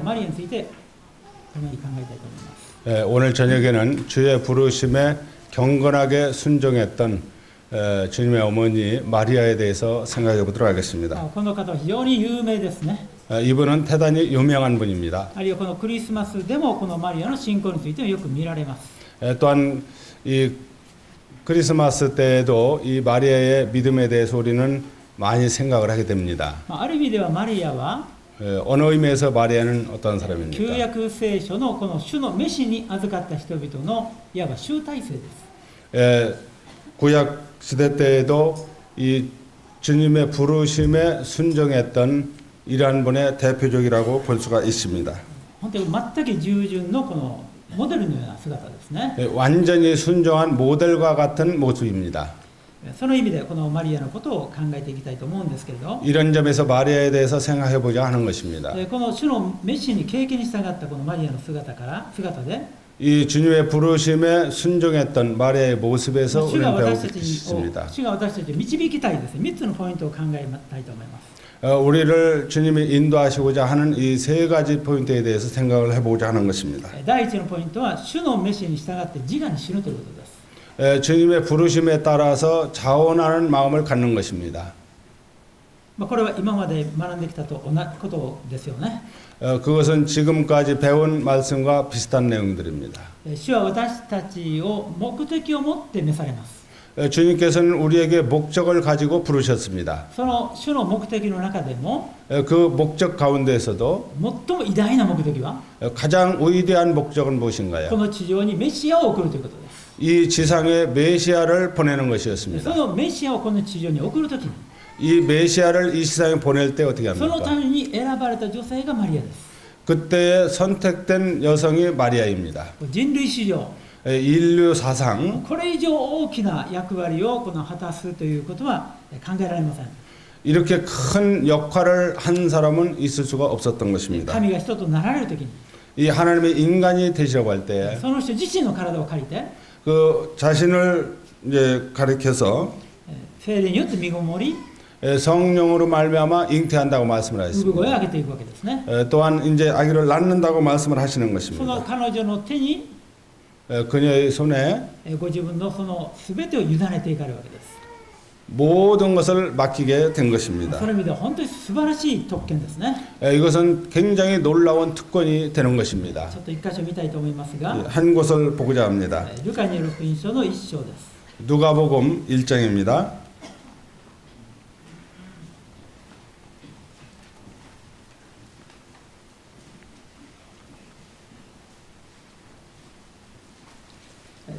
マリアについて共に考えたいと思います。 오늘 저녁에는 주의 부르심에 경건하게 순종했던 주님의 어머니 마리아에 대해서 생각해 보도록 하겠습니다. この方は非常に有名ですね。 이분은 대단히 유명한 분입니다. あるいはこのクリスマスでもこのマリアの信仰についてはよく見られます。 또한 이 크리스마스 때에도 이 마리아의 믿음에 대해서 우리는 많이 생각을 하게 됩니다. ある意味ではマリアは 어느 의미에서 마리아는 어떤 旧 사람입니까? 約聖書のこの主の召しに預かった人々のいわば集大成です。 구약 시대 때에도 이 주님의 부르심에 순종했던 이러한 분의 대표적이라고 볼 수가 있습니다. 本当に全く従順のこのモデルのような姿ですね。 완전히 순종한 모델과 같은 모습입니다. その意味でこのマリアのことを考えていきたいと思うんですけれど、 이런 점에서 마리아에 대해서 생각해 보자 하는 것입니다. この主の召しに経験に従ったこのマリアの姿で 이 주님의 부르심에 순종했던 마리아의 모습에서 主が 우리는 私た 배우고 ち 있습니다. を主が私たちを導きたいですね。3つのポイントを考えたいと思います。 우리를 주님이 인도하시고자 하는 이 세 가지 포인트에 대해서 생각을 해보자 하는 것입니다. 第一のポイントは主の召しに従って自我に死ぬということです。 주님의 부르심에 따라서 자원하는 마음을 갖는 것입니다. これは今まで学んできたと同じことですよね。 그것은 지금까지 배운 말씀과 비슷한 내용들입니다. 主は私たちを目的を持って召されます。 주님께서는 우리에게 목적을 가지고 부르셨습니다. その主の目的の中でも 그 목적 가운데에서도 最も偉大な目的は 가장 위대한 목적은 무엇인가요? この地上にメシアを送るということです。 이 지상에 메시아를 보내는 そ 것이었습니다. のメシアをこの地上に送るときに 이 메시아를 이 세상에 보낼 때 어떻게 そのた 합니까? めに選ばれた女性がマリアです。 그때 선택된 여성이 마리아입니다. 人類史上 인류 사상 これ以上大きな役割をこの果たすということは考えられません。 이렇게 큰 역할을 한 사람은 있을 수가 없었던 것입니다. 神が人となられるときに 이 하나님의 인간이 되시라고 할 때 その人自身の体を借りて 그 자신을 이제 가리켜서 聖霊によって身ごもり 성령으로 말미암아 잉태한다고 말씀을 産 하셨습니다. 声を上げていくわけですね。 또한 이제 아기를 낳는다고 말씀을 하시는 その 것입니다. 彼女の手に 그녀의 손에 ご自分のその全てを委ねていかれるわけです。 모든 것을 맡기게 된 것입니다. その意味では本当に素晴らしい特権ですね。 이것은 굉장히 놀라운 특권이 되는 것입니다. ちょっと一箇所見たいと思いますが、 한 곳을 보고자 합니다. ルカによる福音書の1章です。 누가복음 1장입니다.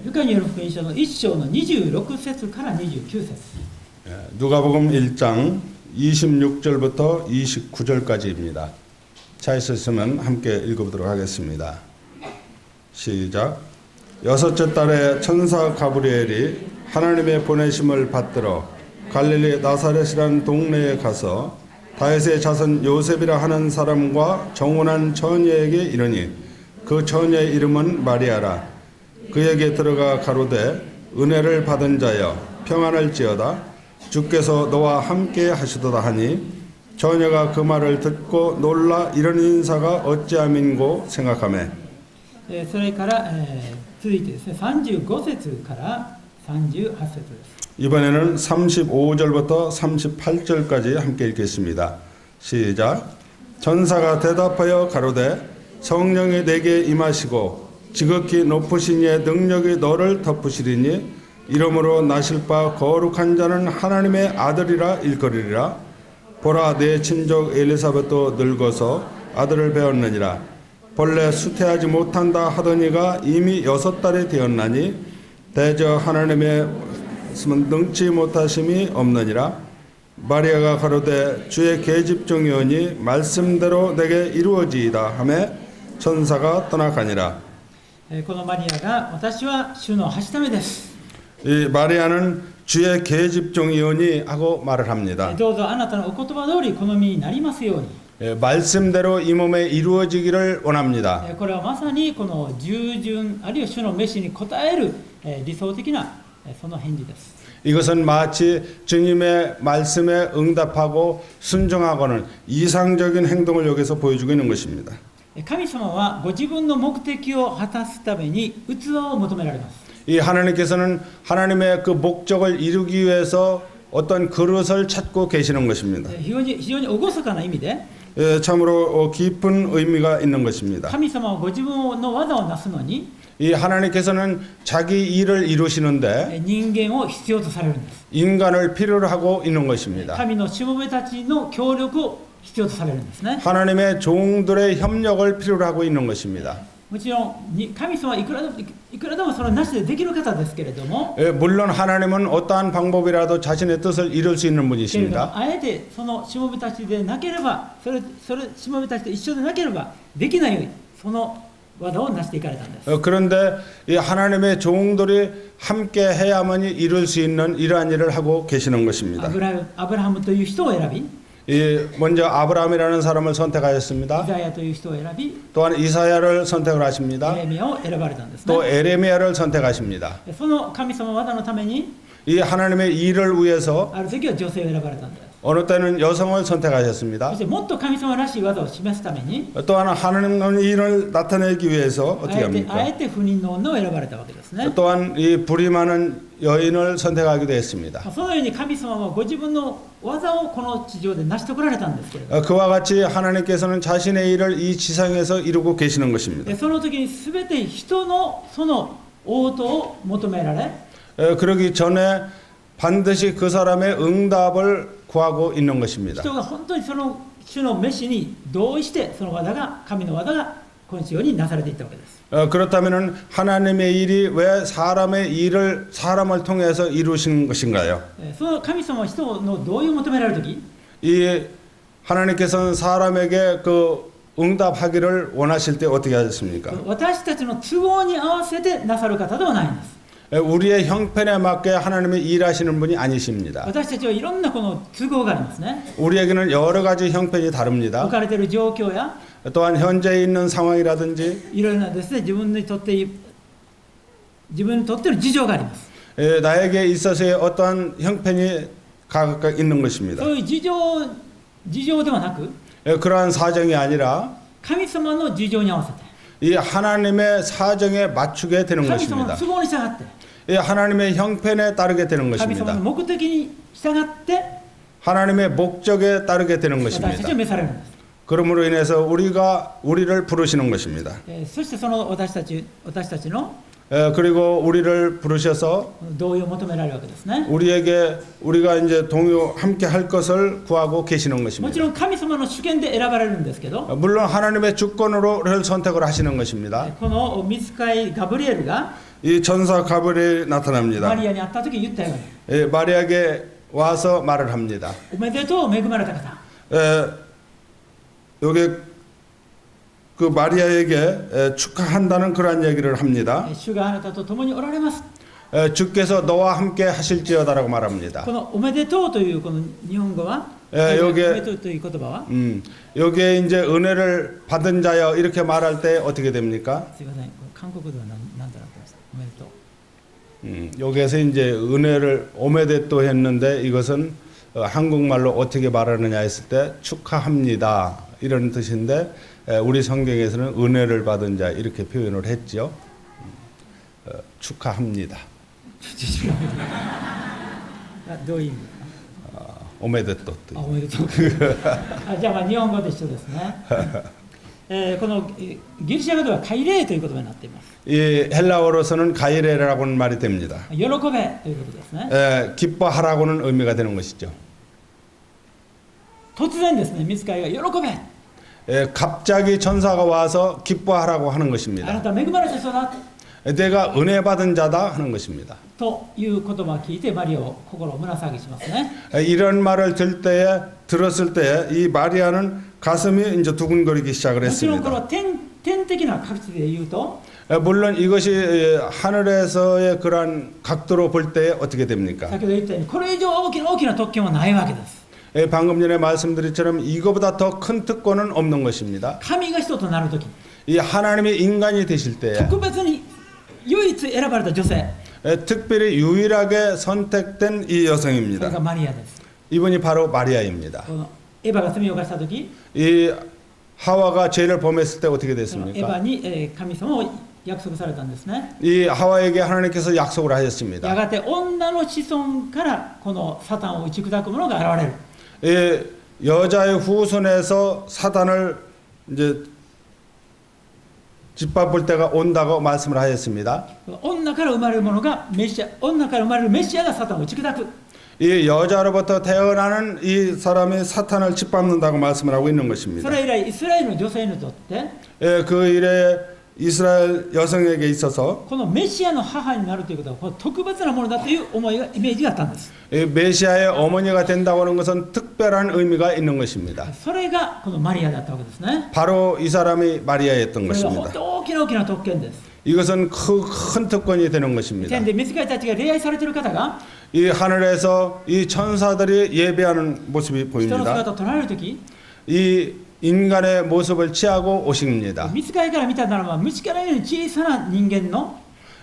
루카による福音書の1章の26節から29節 누가복음 1장 26절부터 29절까지입니다. 차 있으시면 함께 읽어보도록 하겠습니다. 시작. 여섯째 달에 천사 가브리엘이 하나님의 보내심을 받들어 갈릴리 나사렛이라는 동네에 가서 다윗의 자손 요셉이라 하는 사람과 정혼한 처녀에게 이르니 그 처녀의 이름은 마리아라. 그에게 들어가 가로되 은혜를 받은 자여 평안을지어다 주께서 너와 함께 하시도다 하니 처녀가 그 말을 듣고 놀라 이런 인사가 어찌함인고 생각하매 それから、続いてですね35節から38節です。 이번에는 35절부터 38절까지 함께 읽겠습니다. 시작. 천사가 대답하여 가로되 성령이 내게 임하시고 지극히 높으신 이의 능력이 너를 덮으시리니 이러므로 나실 바 거룩한 자는 하나님의 아들이라 일거리리라. 보라 내 친족 엘리사벳도 늙어서 아들을 배웠느니라. 본래 수태하지 못한다 하더니가 이미 6달이 되었나니 대저 하나님의 능치 못하심이 없느니라. 마리아가 가로되 주의 계집종이오니 말씀대로 내게 이루어지이다 하매 천사가 떠나가니라. このマリアが私は主のはしためです。 이 마리아는 주의 계집종이오니 하고 말을 합니다. どうぞあなたのお言葉通り好みになりますように。 말씀대로 이 몸에 이루어지기를 원합니다. これはまさにこの従順あるいは主の召しに応える理想的なその返事です。 이것은 마치 주님의 말씀에 응답하고 순종하고는 이상적인 행동을 여기서 보여주고 있는 것입니다. 神様はご自分の目的を果たすために器を求められます。 이 하나님께서는 하나님의 그 목적을 이루기 위해서 어떤 그릇을 찾고 계시는 것입니다. 非常に厳かな意味で 참으로 깊은 의미가 있는 것입니다. 神様はご自分の技をなすのに 이 하나님께서는 자기 일을 이루시는데 人間を必要とされるんです。 인간을 필요로 하고 있는 것입니다. 神のしもべたちの協力を必要とされるんですね。 하나님의 종들의 협력을 필요로 하고 있는 것입니다. もちろん神様はいくらでもそれなしでできる方ですけれども 물론 하나님은 어떠한 방법이라도 자신의 뜻을 이룰 수 있는 けれども 분이십니다. あえてそのしもべたちでなければそれしもべたちと一緒でなければできないその技を成していかれたんです。 그런데 이 하나님의 종들이 함께 해야만이 이룰 수 있는 이러한 일을 하고 계시는 것입니다. アブラハムという人を選び 먼저 아브라함이라는 사람을 선택하였습니다. イザヤという人を選び 또한 이사야를 선택을 하십니다. エレミヤを選ばれたんですね。 또 에레미야를 선택하십니다. その神様の技のために 이 하나님의 일을 위해서 ある時は女性を選ばれたんです。 어느 때는 여성을 そ 선택하셨습니다. してもっと神様らしい技を示すために 또한 하나님의 일을 나타내기 위해서 あ 어떻게 え 합니까? て不妊の女を選ばれたわけですね。 또한 이 불임하는 여인을 선택하기도 했습니다. そのように神様はご自分の技をこの地上で成し遂げられたんですけれども 그와 같이 하나님께서는 자신의 일을 이 지상에서 이루고 계시는 것입니다. その時に全て人のその応答を求められ 그러기 전에 반드시 그 사람의 응답을 구하고 있는 것입니다. 人が本当にその主の召しに同意してその技が神の技がこの地上になされていったわけです。 그렇다면 하나님의 일이 왜 사람의 일을 사람을 통해서 이루신 것인가요? その神様は人の同意を求められる時 이 하나님께서는 사람에게 그 응답하기를 원하실 때 어떻게 하셨습니까? 私たちの都合に合わせてなさる方ではないんです。 우리의 형편에 맞게 하나님이 일하시는 분이 아니십니다. 私たちはいろんなこの都合がありますね。 우리에게는 여러 가지 형편이 다릅니다. 置かれている状況や 또한 현재 있는 상황이라든지 いろいろなですね自分にとっての事情があります。 나에게 있어서의 어떠한 형편이 각각 있는 것입니다. そういう事情ではなく 그러한 사정이 아니라 神様の事情に合わせて 이 하나님의 사정에 맞추게 되는 神様の 것입니다. 都合に従って 이 하나님의 형편에 따르게 되는 神様 것입니다. の目的に従って 하나님의 목적에 따르게 되는 私たち 것입니다. を召されるんです。 그러므로 인해서 우리를 부르시는 것입니다. そしてその私たちの 그리고 우리를 부르셔서 同意を求められるわけですね。 우리가 이제 동요 함께 할 것을 구하고 계시는 もち 것입니다. ろん神様の主権で選ばれるんですけど 물론 하나님의 주권으로를 선택을 하시는 것입니다. この御使いガブリエルが 이 전사 가브리엘이 マ 나타납니다. リアに会った時言ったように 마리아에게 와서 말을 합니다. おめでとう恵まれた方 여기 그 마리아에게 축하한다는 그러한 얘기를 합니다. 主があなたと共におられます。 주께서 너와 함께 하실지어다라고 말합니다. このおめでとうというこの日本語は 여기에 おめでとうという言葉は 여기에 이제 은혜를 받은 자여 이렇게 말할 때 어떻게 됩니까? すいません韓国では何となってました。おめでとう 여기에서 이제 은혜를 오메데또 했는데 이것은 한국말로 어떻게 말하느냐 했을 때 축하합니다 이런 뜻인데 우리 성경에서는 은혜를 받은 자 이렇게 표현을 했죠. 축하합니다. どういう意味 오메데또 あおめでとうじゃあ日本語と一緒ですね、このギリシャ語ではカイレーという言葉になっています。 이 헬라어로서는 가이레라고는 말이 됩니다. 喜べということですね。 기뻐하라고는 의미가 되는 것이죠. 突然ですね、御使いが喜べ 갑자기 천사가 와서 기뻐하라고 하는 あな 것입니다. たは恵まれた人だ 내가 은혜 받은 자다 하는 것입니다. という言葉を聞いてマリアを心を胸騒ぎしますね。 이런 말을 들었을 때 이 마리아는 가슴이 이제 두근거리기 시작을 もちろんこれ 했습니다. は天的な確地で言うと 물론 이것이 하늘에서의 그러한 각도로 볼 때 어떻게 됩니까? 先ほど言ったようにこれ以上大きな特権はないわけです。 방금 전에 말씀드렸처럼 이거보다 더 큰 특권은 없는 것입니다. 神が人となるとき 이 하나님이 인간이 되실 때 特別に唯一選ばれた女性 특별히 유일하게 선택된 이 それ 여성입니다. がマリアです。 이분이 바로 마리아입니다. このエヴァが罪を犯したとき 이 하와가 죄를 범했을 때 어떻게 そのエ 됐습니까? ヴァに、神様を約束されたんですね。 이 하와에게 하나님께서 약속을 や 하셨습니다. がて女の子孫からこのサタンを打ち砕く者が現れる。 이 여자의 후손에서 사단을 이제 짓밟을 때가 온다고 말씀을 하셨습니다. 女から生まれる者がメシア、女から生まれるメシアがサタンを打ち砕く。 이 여자로부터 태어나는 이 사람이 사탄을 짓밟는다고 말씀을 하고 있는 そ 것입니다. れ以来イスラエルの女性にとって 예, 그 일에 이스라엘 여성에게 있어서 このメシアの母になるということはこれ特別なものだという思いがイメージがあったんです。 이 메시아의 어머니가 된다고 하는 것은 특별한 의미가 있는 것입니다. それがこのマリアだったわけですね。 바로 이 사람이 마리아였던 これは本 것입니다. 当に大きな大きな特権です。 이것은 큰 특권이 되는 것입니다. 天で御使いたちが礼拝されている方が 이 하늘에서 이 천사들이 예배하는 모습이 人の 보입니다. 姿を捉えるとき 이 인간의 모습을 취하고 오십니다. 御使いから見たならば虫からように小さな人間の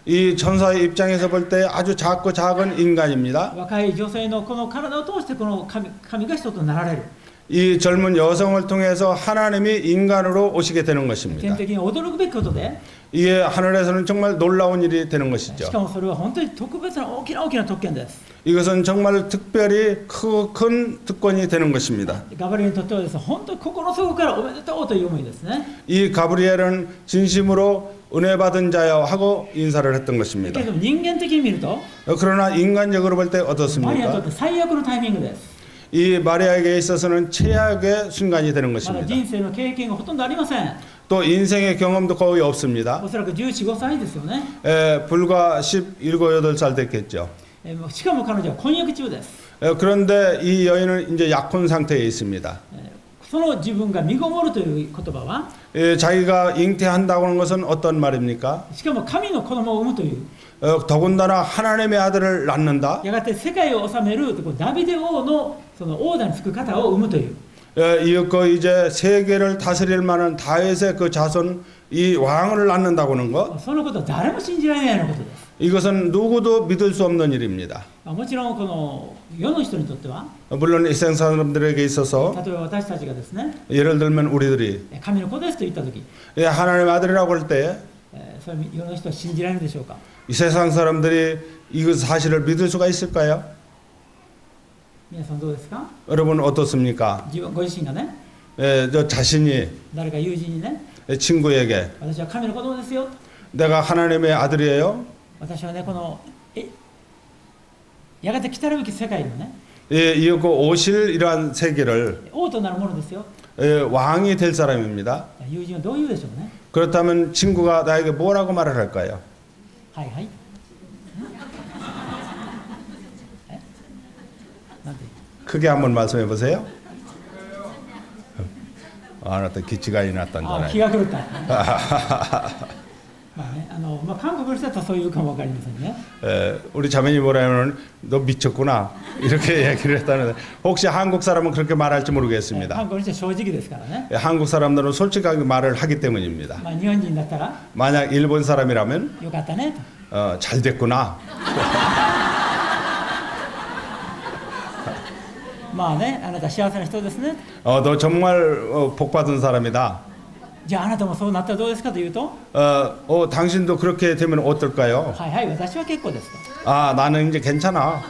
이 천사의 입장에서 볼 때 아주 작고 작은 인간입니다. 若い女性のこの体を通してこの神が人となられる。 이 젊은 여성을 통해서 하나님이 인간으로 오시게 되는 天 것입니다. 的に驚くべきことで 이에 하늘에서는 정말 놀라운 일이 되는 し 것이죠. かもそれは本当に特別な大きな大きな特権です。 이것은 정말 특별히 크고 큰 특권이 되는 것입니다. ガバリエルにとってはですね、本当に心の底からおめでとうという思いですね。 이 가브리엘은 진심으로 은혜 받은 자여 하고 인사를 했던 だけ 것입니다. ど人間的に見ると 그러나 인간적으로 볼 때 マリアにとっ 어떻습니까? て最悪のタイミングです。 이 마리아에게 있어서는 최악의 순간이 되는 まだ 것입니다. 人生の経験がほとんどありません。 또 인생의 경험도 거의 없습니다. おそらく14、5歳ですよね。 불과 17, 8살 됐겠죠. しかも彼女は婚約中です。 그런데 이 여인은 이제 약혼 상태에 있습니다. その自分が身ごもるという言葉は 자기가 잉태한다고 하는 것은 어떤 말입니까? しかも神の子供を産むという 더군다나 하나님의 아들을 낳는다. やがて世界を治めるダビデ王のその王座につく方を産むという 이었고 이제 세계를 다스릴 만한 다윗의 그 자손 이 왕을 낳는다고 하는 것. そのことは誰も信じられないようなことです。 이것은 누구도 믿을 수 없는 일입니다. もちろんこの世の人にとっては 물론 일생 사람들에게 있어서 例えば私たちがですね 예를 들면 우리들이 神の子ですと言ったとき 하나님의 아들이라고 할 때 이 それ世の人は信じられるでしょうか。 세상 사람들이 이 사실을 믿을 수가 있을까요? 皆さんどうですか。 여러분 어떻습니까? ご自身がね 저 자신이 誰か友人にね 친구에게 私は神の子供ですよ、 내가 하나님의 아들이에요. 私はねこのやがて来たるべき世界のね 이었고 오실 이러한 세계를 王となるものですよ。 왕이 될 사람입니다. 友人はどう言うでしょうね。 그렇다면 친구가 나에게 뭐라고 말을 할까요? はいはい。なんて 크게 한번 말씀해 보세요. 아나타 기치가 났던잖아요. 気が狂った。まあね、韓国の人だとそういうかもわかりませんね。 우리 자매님 뭐라면 너 미쳤구나 이렇게 얘기를 했다는데 혹시 한국 사람은 그렇게 말할지 모르겠습니다. 韓国の人は正直ですからね。 한국 사람들은 솔직하게 말을 하기 때문입니다. まあ日本人だったら 만약 일본 사람이라면 よかったねと。 잘 됐구나. まあね、あなた幸せな人ですね。 너 정말 복 받은 사람이다. じゃああなたもそうなったらどうですかというと、 당신도 그렇게 되면 어떨까요? はいはい、私は結構ですと。 나는 이제 괜찮아.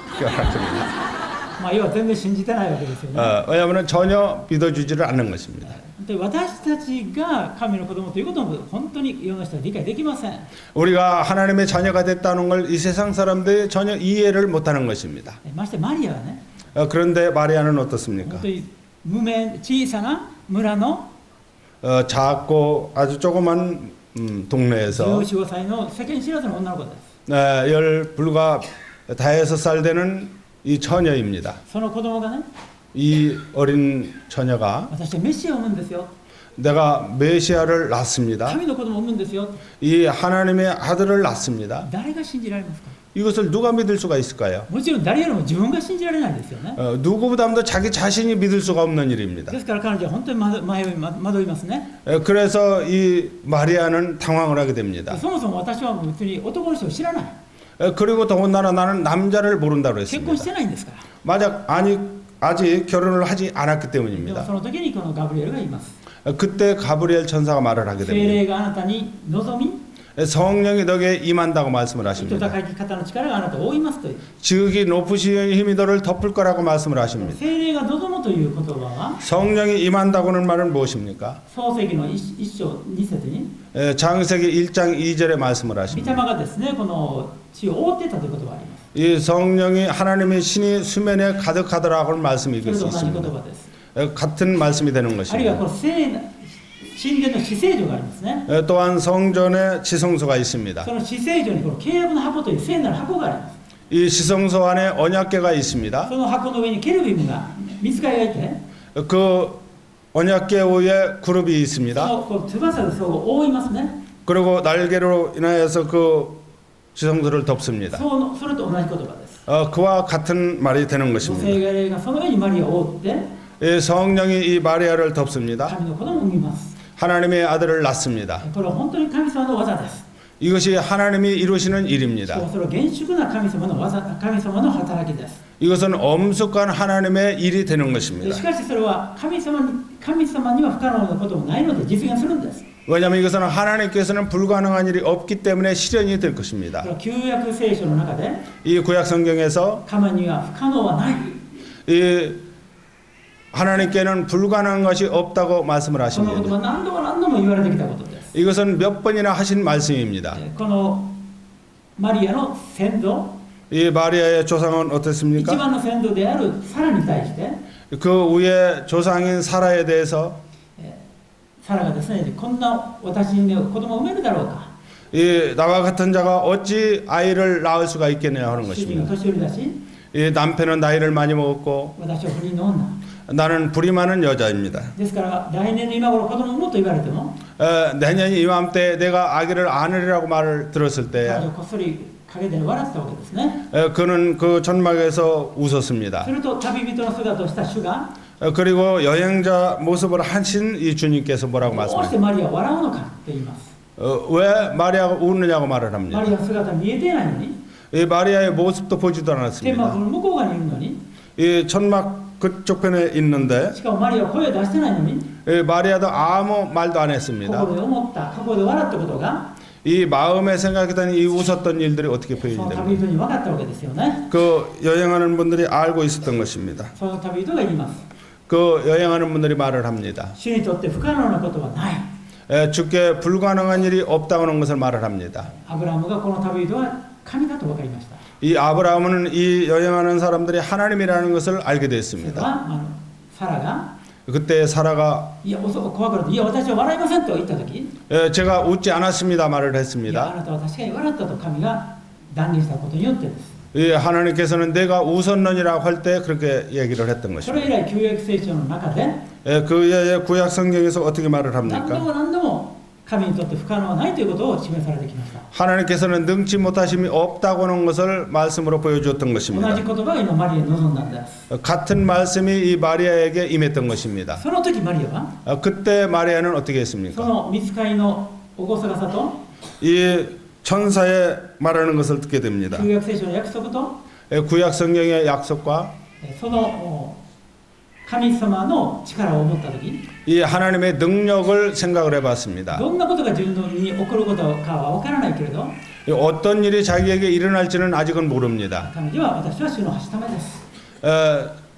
まあ要は全然信じてないわけですよね。 왜냐하면 전혀 믿어주지를 않는 것입니다. で私たちが神の子供ということも本当に世の人は理解できません。 우리가 하나님의 자녀가 됐다는 걸 이 세상 사람들이 전혀 이해를 못하는 것입니다. ましてマリアはね、 그런데 마리아는 어떻습니까? 本当に無名小さな村の 작고 아주 조그만 동네에서 14、5歳の世間知らずの女の子です。 불과 5살 되는 이 처녀입니다. その子供がね、 이 어린 처녀가 私はメシアを産むんですよ。 내가 메시아를 낳습니다. 神の子供を産むんですよ。 이 하나님의 아들을 낳습니다. 誰が信じられますか。 이것을 누가 믿을 수가 있을까요? もちろん誰よりも自分が信じられないですよね。 누구보다도 자기 자신이 믿을 수가 없는 일입니다. ですから彼女は本当に惑いますね。 그래서 이 마리아는 당황을 하게 됩니다. そもそも私は別に男の人を知らない。 그리고 더군다나 나는 남자를 모른다고 結婚し 했습니다. てないんですから。 만약 아직 결혼을 하지 않았기 でも 때문입니다. その時にこのガブリエルがいます。 그때 가브리엘 천사가 말을 하게 聖 됩니다. 霊があなたに望み、 성령이 너에게 임한다고 말씀을 人 하십니다. 高き方の力があなたを覆いますという。 지극히 높으신 힘이 너를 덮을 거라고 말씀을 하십니다. 聖霊が望むという言葉は、 성령이 임한다고는 말은 무엇입니까? 創世記の一章二節に、 창세기 1장 2절에 말씀을 御霊 하십니다. がですね、この地を覆っていたということがあります。 이 성령이 하나님의 신이 수면에 가득하더라고는 말씀이 それ 있을 수 と同じ言 있습니다. 葉です。 같은 말씀이 되는 あるいは 것입니다. この神殿の至聖所がありますね。 또한 성전에 지성소가 있습니다. その至聖所にこの契約の箱という聖なる箱があります。 이 지성소 안에 언약궤가 있습니다. その箱の上にケルビムが、御使いがいて、 그 언약궤 위에 그룹이 そ 있습니다. のこう翼でそこを覆いますね。 그리고 날개로 인하여서 그 지성소를 덮습니다. それと同じ言葉です。 그와 같은 말이 되는 母 것입니다. 性霊がその上にマリアを覆って、 이 성령이 이 마리아를 덮습니다. 神の子供を産みます。 하나님의 아들을 낳습니다. これは本当に神様の技です。 이것이 하나님이 이루시는 しか 일입니다. もそれは厳粛な神様の技、神様の働きです。 이것은 엄숙한 하나님의 일이 되는 で 것입니다. しかしそれは神様には不可能なこともないので実現するんです。 왜냐하면 이것은 하나님께서는 불가능한 일이 없기 때문에 실현이 될 것입니다. これは旧約聖書の中で 이 구약 성경에서 神には不可能はない。 이 하나님께는 불가능한 것이 없다고 말씀을 そのこと 하십니다. は何度も何度も言われてきたことです。 이것은 몇 번이나 하신 말씀입니다. このマリアの先祖、 이 마리아의 조상은 一 어떻습니까? 番の先祖であるサラに対して、 그 위에 조상인 사라에 대해서 サラがですね、こんな私に子供を産めるだろうか。 이 나와 같은 자가 어찌 아이를 낳을 수가 있겠냐 하는 主人は 것입니다. 年寄りだし、 이 남편은 나이를 많이 먹었고 私は不倫の女。 나는 불이 많은 여자입니다. ですから来年の今頃子供を産むと言われても、 내년 이맘때 내가 아기를 안으리라고 말을 들었을 彼 때 女こっそり陰で笑ってたわけですね。 그는 그 전막에서 웃었습니다. すると旅人の姿をした主が、 그리고 여행자 모습을 하신 이 주님께서 뭐라고 どうして 말씀하십니까? マリアは笑うのかと言います。 왜 마리아가 웃느냐고 말을 マ 합니다. リアの姿見えていないのに、 이 마리아의 모습도 보지도 天幕 않았습니다. の向こう側にいるのに、 이 천막 그쪽 편에 있는데 しかもマリアは声を出してないのに、 이 마리아도 아무 말도 안 했습니다. 心で思った、過去で笑ったことが、 이 마음에 생각했던 이 웃었던 일들이 어떻게 そ 표현이 の 됩니까? 旅人に分かったわけですよね。 그 여행하는 분들이 알고 있었던 것입니다. その旅人が言います。 그 여행하는 분들이 말을 합니다. 主にとって不可能なことはない。 주께 불가능한 일이 없다고 하는 것을 말을 합니다. アブラハムがこの旅人は神だと分かりました。 이 아브라함은 이 여행하는 사람들이 하나님이라는 것을 알게 それ 됐습니다. はサラが、 그때 사라가 いや、怖がると、いや、私は笑いませんと言ったとき、い 제가 웃지 않았습니다 말을 や、あ 했습니다. なたは確かに笑ったと神が断言したことによってです。 이 하나님께서는 내가 웃었느니라고 할 때 그렇게 얘기를 했던 そ 것입니다. れ以来、旧約聖書の中で、 그의 구약 성경에서 어떻게 말을 何度 합니까? も何度も神にとって不可能はないということを示されてきました。 하나님께서는 능치 못하심이 없다고 하는 것을 말씀으로 보여주었던 同 것입니다. じ言葉が今、マリアに望んだんです。 같은 말씀이 이 마리아에게 임했던 것입니다. その時マリアは、 그때 마리아는 어떻게 そ 했습니까? の御使いの厳かさと、 이 천사의 말하는 것을 듣게 됩니다. 旧約聖書の約束と、 구약 성경의 약속과 その神様の力を持った時、 이 하나님의 능력을 생각을 해봤습니다. どんなことが自分に起こることかは分からないけれど、 어떤 일이 자기에게 일어날지는 아직은 모릅니다. 神には私は主のはしためです。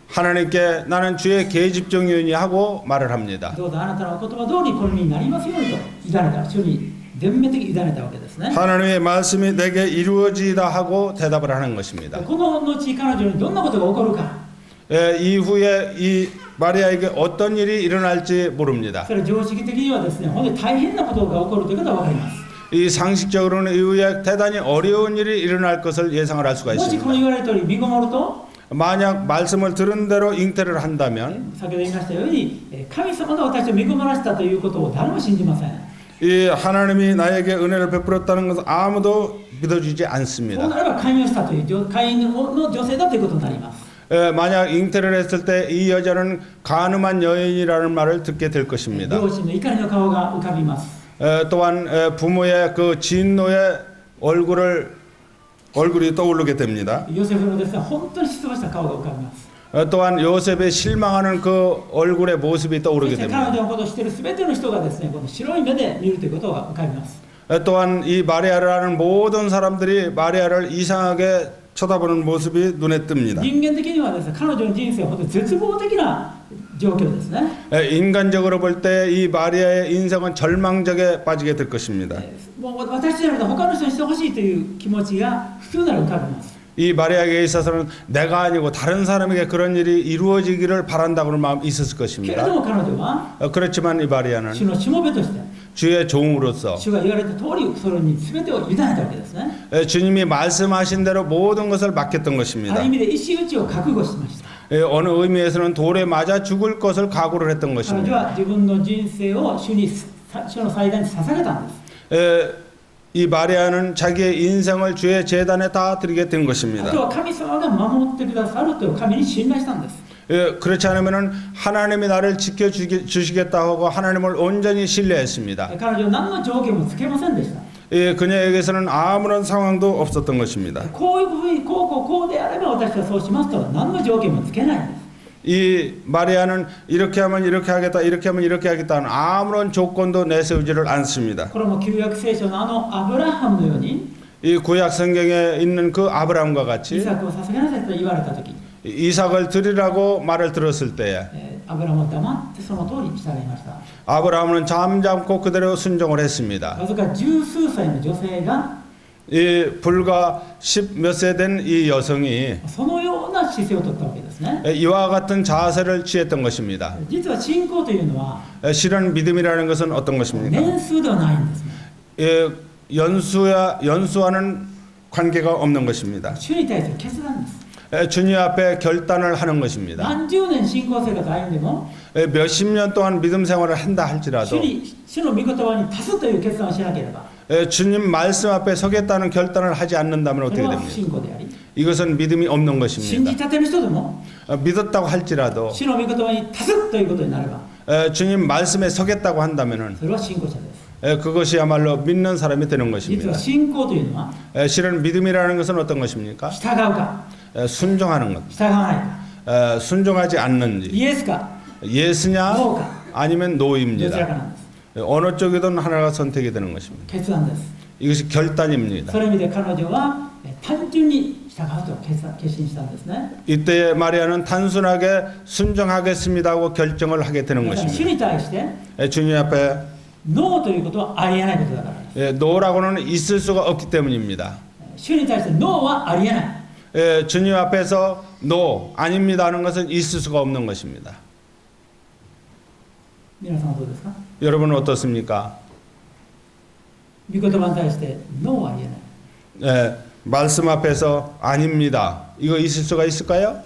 하나님께 나는 주의 계집종이니 하고 말을 합니다. どうぞあなたのお言葉通りこの身になりますようにと委ねた、主に全面的に委ねたわけですね。 하나님의 말씀이 내게 이루어지다 하고 대답을 하는 것입니다. この後彼女にどんなことが起こるか、 이후에 이 마리아에게 어떤 일이 일어날지 모릅니다. それ常識的にはですね、本当に大変なことが起こるということは分かります。 이 상식적으로는 이후에 대단히 어려운 일이 일어날 것을 예상을 할 수가 もしこの 있습니다. 言われた通り身ごもると、 만약 말씀을 들은 대로 잉태를 한다면 先ほど言いましたように、神様が私を身ごもらせたということを誰も信じません。 이 하나님이 나에게 은혜를 베풀었다는 것을 아무도 믿어주지 そう 않습니다. なれば勧誘したという会員の女性だということになります。 만약 잉태를 했을 때 이 여자는 가늠한 여인이라는 말을 듣게 될 것입니다. 両親の怒りの顔が浮かびます。 또한 부모의 그 진노의 얼굴이 떠오르게 됩니다. ヨセフのですね、本当に失望した顔が浮かびます。 또한 요셉의 실망하는 그 얼굴의 모습이 そし 떠오르게 て彼 됩니다. 女のことを知っている全ての人がですね、この白い目で見るということが浮かびます。 또한 이 마리아를 아는 모든 사람들이 마리아를 이상하게 쳐다보는 모습이 눈에 뜹니다. 人間的にはですね、彼女の人生は本当に絶望的な状況ですね。 인간적으로 볼 때 이 마리아의 인생은 절망적에 빠지게 될 것입니다. もう私じゃなくて他の人にしてほしいという気持ちが普通なら浮かびます。 이 마리아에게 있어서는 내가 아니고 다른 사람에게 그런 일이 이루어지기를 바란다고는 마음이 있었을 けれ 것입니다. ども彼女は 그렇지만 이 主 마리아는 のしもべとして 주의 종으로서 主が言われた通りそれに全てを委ねたわけですね。 주님이 말씀하신 대로 모든 것을 맡겼던 ある 것입니다. 意味で石打ちを覚悟しました。 어느 의미에서는 돌에 맞아 죽을 것을 각오를 했던 彼女 것입니다. は自分の人生を主の祭壇に捧げたんです。 이 마리아는 자기의 인생을 주의 제단에 다 드리게 된 あ 것입니다. とは神様が守ってくださるという神に信頼したんです。 그렇지 않으면은 하나님이 나를 지켜주시겠다 하고 하나님을 온전히 신뢰했습니다. 彼女は何の条件もつけませんでした。 그녀에게서는 아무런 상황도 없었던 것입니다. こういうふうにこうであれば私はそうしますとは何の条件もつけないんです。 이 마리아는 이렇게 하면 이렇게 하겠다, 이렇게 하면 이렇게 하겠다는 아무런 조건도 내세우지를 않습니다. これも旧約聖書のアブラハムのように 이 구약 성경에 있는 그 아브라함과 イ 같이 サクを捧げなさいと言われた時、 이삭을 드리라고 말을 들었을 때에 アブラハムは黙ってその通りに従いました。 아브라함은 잠잠고 그대로 순종을 했습니다. わずか十数歳の女性が 이 불과 10 몇 세 된 이 여성이 そのような姿勢をとったわけですね。 이와 같은 자세를 취했던 것입니다. 実は信仰というのは 실은 믿음이라는 것은 어떤 것입니까? 年数ではないんですね。 연수와는 관계가 없는 것입니다. 主に対する決断です。 주님 앞에 결단을 하는 것입니다. 何十年信仰生活を歩んでも 몇십 년 동안 믿음 생활을 한다 主 할지라도 の御言葉に立つという決断をしなければ 주님 말씀 앞에 서겠다는 결단을 하지 않는다면 それ 어떻게 は不 됩니까? 信仰であり、 이것은 믿음이 없는 信 것입니다. じ立てる人でも 믿었다고 할지라도 主の御言葉に立つということになれば 주님 말씀에 서겠다고 한다면은 それは信仰者です。 그것이야말로 믿는 사람이 되는 実 것입니다. は信仰というのは 실은 믿음이라는 것은 어떤 것입니까? 従うか 순종하는 것. 従わないか、 순종하지 않는지 イエスか 예스냐 ノーか 아니면 どちら 노입니다. かなんです。 어느 쪽이든 하나가 선택이 되는 것입니다. 決断です。 이것이 결단입니다. そういう意味で彼女は単純に従うと決心したんですね。 이때 마리아는 단순하게 순종하겠습니다 하고 결정을 하게 되는 だから主 것입니다. に対して 주님 앞에 ノーということはありえないことだからです。 노라고는 있을 수가 없기 때문입니다. 主に対してノーはありえない。 주님 앞에서 노 아닙니다 하는 것은 있을 수가 없는 것입니다. 皆さんはどうですか？ 여러분은 어떻습니까? 御言葉に対してノーはありえない。 말씀 앞에서 아닙니다. 이거 있을 수가 있을까요?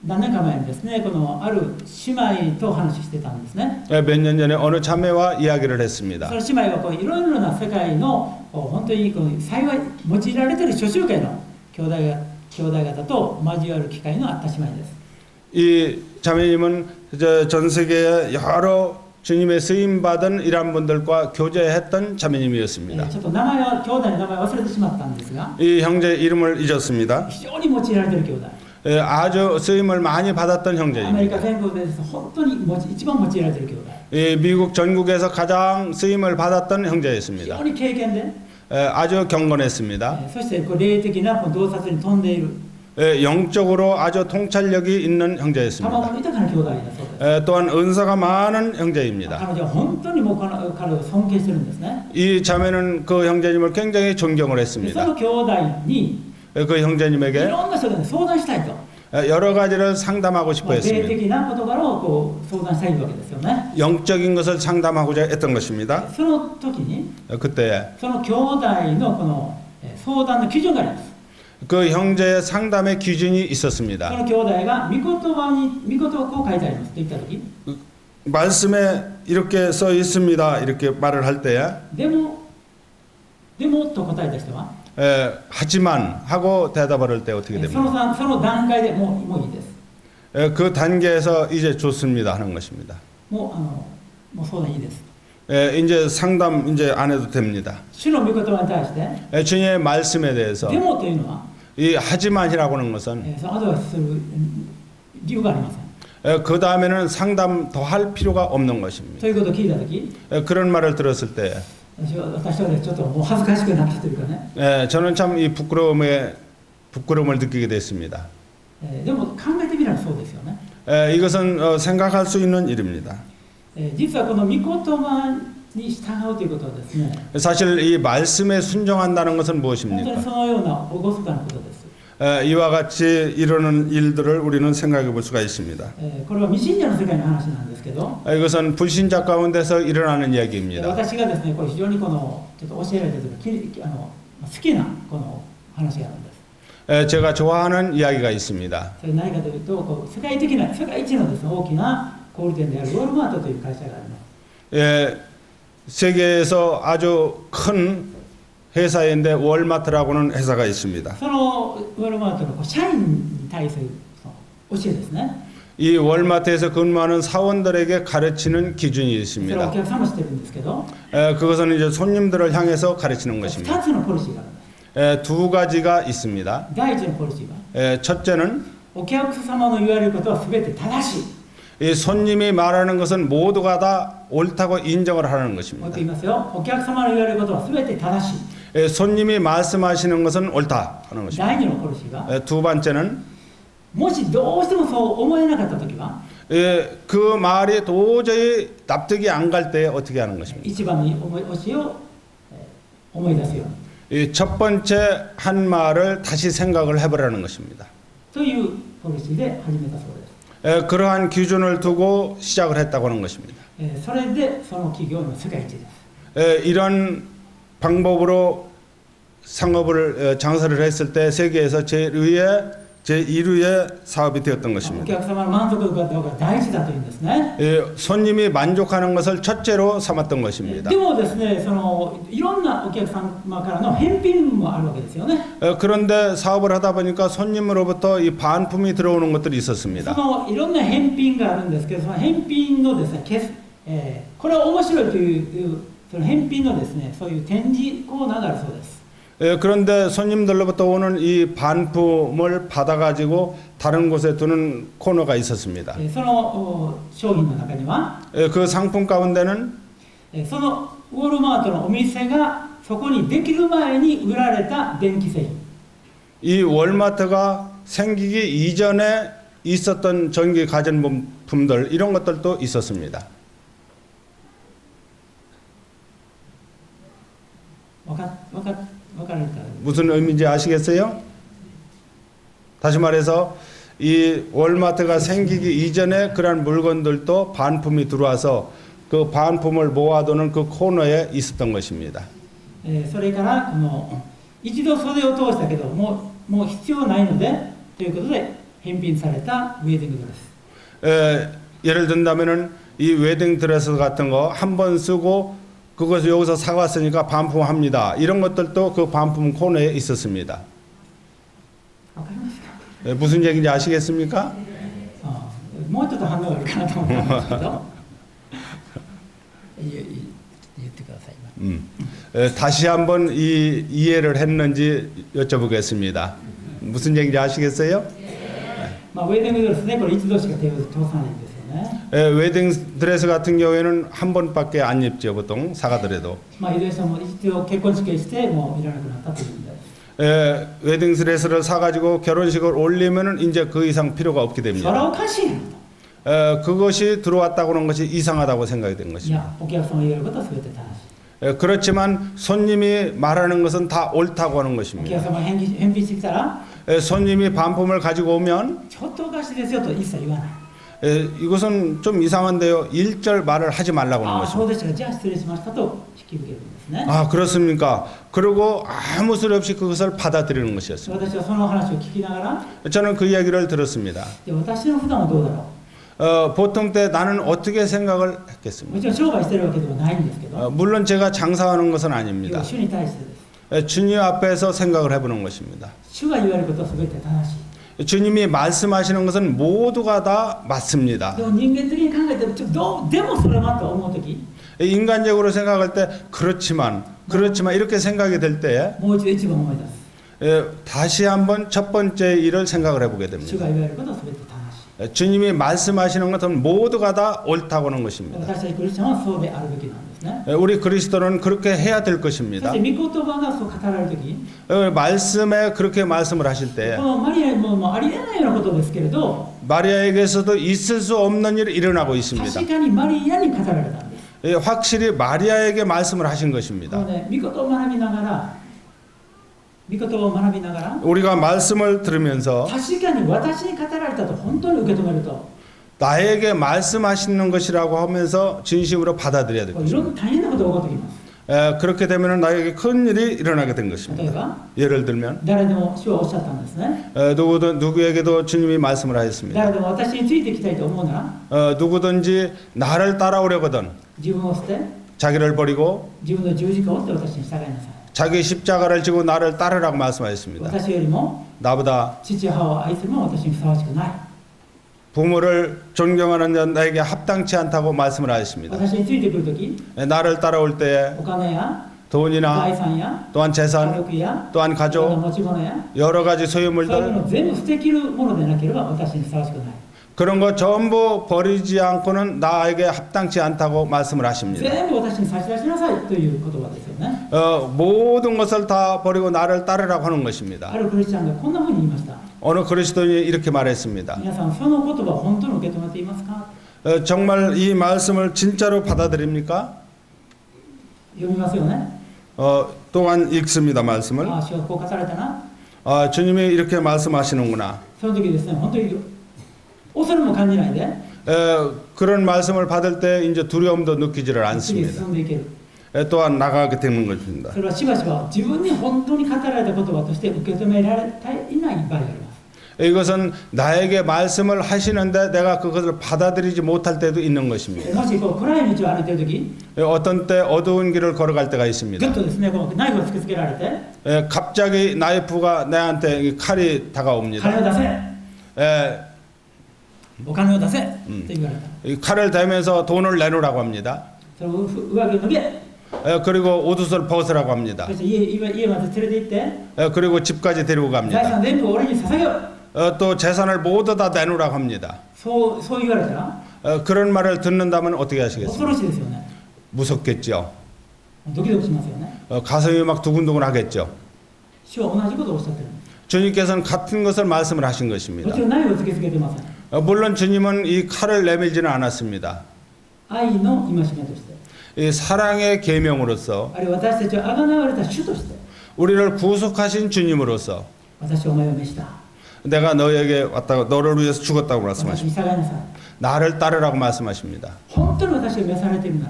何年か前にですね、このある姉妹と話してたんですね。 몇 년 전에 어느 자매와 이야기를 했습니다. その姉妹はこういろいろな世界の本当にこう幸い用いられている諸宗教の兄弟方と交わる機会のあった姉妹です。 이 자매님은 전 세계에 여러 주님의 쓰임 받은 이란 분들과 교제했던 자매님이었습니다. ちょっと名前は兄弟の名前を忘れてしまったんですが、 이 형제 이름을 잊었습니다. 非常に用いられている兄弟。 아주 쓰임을 많이 받았던 アメリカ 형제입니다. 全国で本当に一番用いられている兄弟。 미국 전국에서 가장 쓰임을 받았던 非 형제였습니다. 常に経験で、 아주 경건했습니다. そしてこう霊的なこう洞察に富んでいる 영적으로 아주 통찰력이 있는 賜 형제였습니다. 物豊かな兄弟だそうです。 또한 은사가 많은 형제입니다. 彼女は本当にもう彼を尊敬してるんですね。 이 자매는 그 형제님을 굉장히 존경을 でそ 했습니다. の兄弟に 그 い 형제님에게 ろんな人で相談したいと。 여러 가지를 상담하고 싶어 霊 했습니다. 的な事柄をこう相談したいわけですよね。 영적인 것을 상담하고자 했던 것입니다. その時に 그때 その兄弟のこの相談の基準があります。 그 형제의 상담의 기준이 そ 있었습니다. の兄弟が御言葉をこう書いてありますと言った時、 말씀에 이렇게 써 있습니다. 이렇게 말을 할 때에 でもと答えた人は、 하지만 하고 대답을 할 때 어떻게 そ 됩니까? の段階でもういいです。 그 단계에서 이제 좋습니다 하는 것입니다. もう相談いいです。 이제 상담 이제 안 해도 됩니다. 主の御言葉に対して、 주님의 말씀에 대해서 でもというのは、이 하지만이라고 하는 것은 そのアドバイスする理由がありません。 그 다음에는 상담 더 할 필요가 없는 것입니다. ということを聞いたとき、 그런 말을 들었을 때 私はね、ちょっともう恥ずかしくなったというかね、 저는 참 이 부끄러움을 느끼게 됐습니다. でも考えてみればそうですよね。 이것은 생각할 수 있는 일입니다. 実はこの御言葉に従うということはですね、 사실 이 말씀에 순종한다는 것은 本当に 무엇입니까? そのような厳かなことです。 이와 같이 이루는 일들을 우리는 생각해 볼 수가 있습니다. これは未信者の世界の話なんですけど、 이것은 불신자 가운데서 일어나는 이야기입니다. 私がですね、これ非常にこのちょっと教えられている好きなこの話があるんです。 제가 좋아하는 이야기가 있습니다. それ何かというと、こう世界一のですね、大きな小売店であるウォルマートという会社があります。 세계에서 아주 큰 회사인데 월마트라고는 회사가 있습니다. そのウォルマートの社員に対する教えですね。 이 월마트에서 근무하는 사원들에게 가르치는 기준이 それはお 있습니다. 客様してるんですけど、 그것은 이제 손님들을 향해서 가르치는 2 것입니다. つのポリシーがあるんです。 두 가지가 있습니다. 第一のポリシーは、 첫째는 お客様の言われることは全て正しい。 이 손님이 말하는 것은 모두가 다 옳다고 인정을 하는 もう 것입니다. 一回言いますよ。お客様の言われることは全て正しい。 손님이 말씀하시는 것은 옳다 하는 것입니다. 第二のポリシーは、 두 번째는 もしどうしてもそう思えなかったときは、 그 말이 도저히 납득이 안 갈 때 어떻게 하는 것입니까? 一番の教えを思い出すように。 첫 번째 한 말을 다시 생각을 해보라는 것입니다. というポリシーで始めたそうです。 그러한 기준을 두고 시작을 했다고 하는 것입니다. それでその企業の世界一です。 이런 방법으로 상업을 장사를 했을 때 세계에서 제1위의 사업이 되었던 お 것입니다. 客様の満足度が第一だというんですね。 손님이 만족하는 것을 첫째로 삼았던 것입니다. でもですね、いろんなお客様からの返品もあるわけですよね。 그런데 사업을 하다 보니까 손님으로부터 이 반품이 들어오는 것들이 そ 있었습니다. のいろんな返品があるんですけど、その返品のですね、これは面白いというその返品のですね、そういう展示コーナーがあるそうです。 그런데 손님들로부터 오는 이 반품을 받아가지고 다른 곳에 두는 코너가 있었습니다. その商品の中には、 그 상품 가운데는 そのウォルマートのお店がそこにできる前に売られた電気製品、 이 월마트가 생기기 이전에 있었던 전기 가전품들 이런 것들도 있었습니다. 分かれた。 무슨 의미인지 아시겠어요? 다시 말해서 이 월마트가 생기기 이전에 그런 물건들도 반품이 들어와서 그 반품을 모아두는 그 코너에 있었던 것입니다. それからこの一度袖を通したけどもう必要ないのでということで返品されたウェディングドレス。 예를 든다면은 이 웨딩 드레스 같은 거 한 번 쓰고 그것을 여기서 사왔으니까 반품합니다. 이런 것들도 그 반품 코너에 있었습니다. わかりますか？ 무슨 얘기인지 아시겠습니까? もうちょっと反応があるかなと思ったんですけど言ってください。 다시 한번 이해를 했는지 여쭤보겠습니다. 무슨 얘기인지 아시겠어요? ウェディングドレスね、これ一度しか手を通さないんですよね。 웨딩 드레스 같은 경우에는 한 번밖에 안 입죠. 보통 사가더라도. いずれにしても一度結婚式してもういらなくなったという問題です。 웨딩 드레스를 사가지고 결혼식을 올리면은 이제 그 이상 필요가 없게 それは 됩니다. おかしいなと。 그것이 들어왔다고 하는 것이 이상하다고 생각이 된 い 것입니다. や、お客様が言えることは全て正しい。 그렇지만 손님이 말하는 것은 다 옳다고 하는 お 것입니다. 客様が返品してきたら 손님이 반품을 가지고 오면 ちょっとおかしいですよと一切言わない。 이것은 좀 이상한데요. 일절 말을 하지 말라고 하는 ああ、そう 것입니다. でしたか。じゃあ失礼しましたと引き受けるんですね。 아 그렇습니까? 그리고 아무 소리 없이 그것을 받아들이는 것이었습니다. 私はその話を聞きながら、 저는 그 이야기를 들었습니다. で私の普段はどうだろ 보통 때 나는 어떻게 생각을 う。 했겠습니까? もちろん商売してるわけではないんですけど、 물론 제가 장사하는 것은 要 아닙니다. は主に対してです。 주님 앞에서 생각을 해보는 것입니다. 主が言われることは全て正しい。 주님이 말씀하시는 것은 모두가 다 맞습니다. でも人間的に考えてでもそれはと思うとき、 인간적으로 생각할 때 그렇지만 이렇게 생각이 될 때 もう一度一番思い出す。 다시 한번 첫 번째 일을 생각을 해보게 主 됩니다. が言われることは全て正しい。 주님이 말씀하시는 것은 모두가 다 옳다고 하는 것입니다. 私たちクリスチャンはそうであるべきなんですね。 우리 그리스도는 그렇게 해야 될 そ 것입니다. して御言葉がそう語られるとき、 말씀에 그렇게 말씀을 하실 때 このマリアにもありえないようなことですけれど、 마리아에게서도 있을 수 없는 일이 일어나고 있습니다. 確かにマリアに語られたんです。 확실히 마리아에게 말씀을 하신 こ 것입니다. のね、御言葉を学びながら、御言葉を学びながら、 우리가 말씀을 들으면서 確かに私に語られたと本当に受け止めると、 나에게 말씀하시는 것이라고 하면서 진심으로 받아들여야 될 いろん 것입니다. な大変なことが起こってきます。 그렇게 되면 나에게 큰 일이 일어나게 된 例え 것입니다. ば、 예를 들면 誰でも主はおっしゃったんですね。 누구에게도 주님이 말씀을 하셨습니다. 誰でも私についてきたいと思うなら、 누구든지 나를 따라오려거든 自分を捨て、 자기를 버리고 自分の十字架を追って私に従いなさい。 자기 십자가를 지고 나를 따르라고 말씀하셨습니다. 私よりも 나보다 父母を愛するのは私にふさわしくない。 부모를 존경하는 자 나에게 합당치 않다고 말씀을 하셨습니다. 私についてくるとき、 나를 따라올 때에 お金や 돈이나 財産や 또한 家 재산 族や 또한 いろんな 가족 持ち物や 여러 가지 そういうも 소유물들 のを全部捨てきるものでなければ私にふさわしくない。 그런 거 전부 버리지 않고는 나에게 합당치 않다고 말씀을 하십니다. 全部私に差し出しなさいという言葉ですよね。 모든 것을 다 버리고 나를 따르라고 하는 것입니다. あるクリスチャンがこんなふうに言いました。 어느 그리스도인이 이렇게 말했습니다. 皆さんその言葉を本当に受け止めていますか？ 정말 이 말씀을 진짜로 받아들입니까? 読みますよね。 또한 읽습니다. 말씀을. ああ、主はこう語られたな。 주님이 이렇게 말씀하시는구나. その時ですね、本当に恐れも感じないで、 그런 말씀을 받을 때 이제 두려움도 느끼지를 次へ 않습니다. 進んでいける。 또한 나가게 되는 것입니다. それはしばしば自分に本当に語られた言葉として受け止められていない場合があります。 이것은 나에게 말씀을 하시는데 내가 그것을 받아들이지 못할 때도 있는 も 것입니다. しこう暗い道を歩いている時、 어떤 때 어두운 길을 걸어갈 때가 ぐ 있습니다. っとですね、こうナイフを突きつけられて、 갑자기 나이프가 내한테 이 칼이 金 다가옵니다. を出せ、 에, お金を出せと言われた。 이 칼을 대면서 돈을 내놓으라고 합니다. その上着を脱げ、 그리고 옷을 벗으라고 합니다. そして家まで連れて行って、 그리고 집까지 데리고 財 갑니다. 産全部俺に捧げよ。 또 재산을 모두 다 내놓으라고 합니다. そう言われたら、 그런 말을 듣는다면 어떻게 恐 하시겠습니까? ろしいですよね。 무섭겠죠. ドキドキしますよね。 가슴이 막 두근두근 하겠죠. 主は同じことをおっしゃってる。 주님께서는 같은 것을 말씀을 하신 も 것입니다. ちろんナイフを突きつけてません。 물론 주님은 이 칼을 내밀지는 않았습니다. 愛の戒めとして、 이 사랑의 계명으로서 あるいは私たちをあがなわれた主として、 우리를 구속하신 주님으로서 私はお前を召した。 내가 너에게 왔다고 너를 위해서 죽었다고 私に 말씀하십니다. 従いなさい。 나를 따르라고 말씀하십니다. 本当に私が召されているな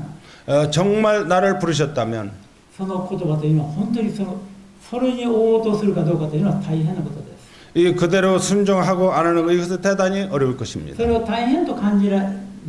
ら、 정말 나를 부르셨다면 その言葉というのは本当にそれに応答するかどうかというのは大変なことです。 이 그대로 순종하고 안 하는 것 이것은 대단히 어려울 そ 것입니다. れを大変と感じな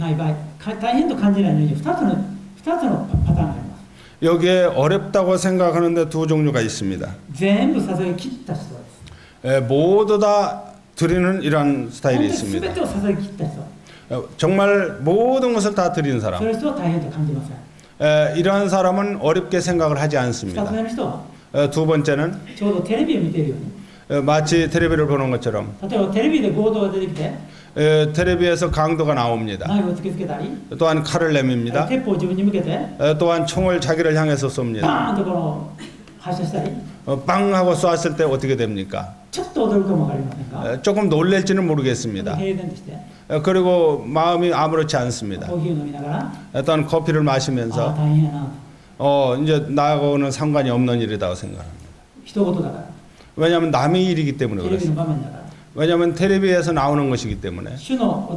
い場合、大変と感じないのに2つのパターンがあります。 여기에 어렵다고 생각하는데 두 종류가 있습니다. 全部捧げ切った人です。 모두 다 드리는 이런 本 스타일이 当に 있습니다. 全てを捧げ切った人。 정말 모든 것을 다 드리는 そ 사람. の人は大変と感じません。 이러한 사람은 어렵게 생각을 하지 2 않습니다. つ目の人は、 두 번째는 ちょうどテレビを見ているように、 마치 텔레비를 보는 것처럼 例えばテレビで強盗が出てきて、 텔레비에서 강도가 나옵니다. ナイフを突きつけたり、 또한 칼을 내밉니다. 鉄砲を自分に向けて、 또한 총을 자기를 향해서 쏩니다. バーンとこの発射したり、 빵 하고 쐈을 때 어떻게 됩니까? ちょっと驚くかもわかりませんか？ 조금 놀랄지는 모르겠습니다. 平然として、 그리고 마음이 아무렇지 않습니다. コーヒーを飲みながら、 또한 커피를 ああ 마시면서 大変やなと、 이제 나하고는 상관이 없는 일이라고 생각합니다. 人事だから、 왜냐하면 남의 일이기 때문에 テレビ 그렇습니다. の場面だから、 왜냐하면 텔레비에서 나오는 것이기 때문에 主の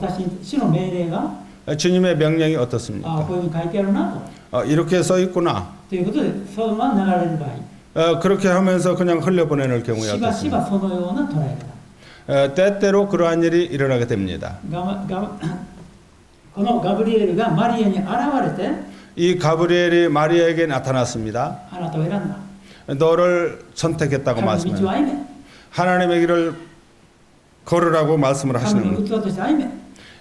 命令が、 주님의 명령이 ああ 어떻습니까? こういうふうに書いてあるなと、 이렇게 써 있구나. ということで、そのまま流れる場合、 그렇게 하면서 그냥 흘려보내는 경우가 しばし 어떻습니까? ばそのような捉え方。 때때로 그러한 일이 일어나게 됩니다. このガブリエルがマリアに現れて、 이 가브리엘이 마리아에게 나타났습니다. あなたを選んだ。 너를 선택했다고 神の道を 말씀합니다. 歩め。 하나님의 길을 걸으라고 말씀을 神 하시는 の 것. 器として歩め。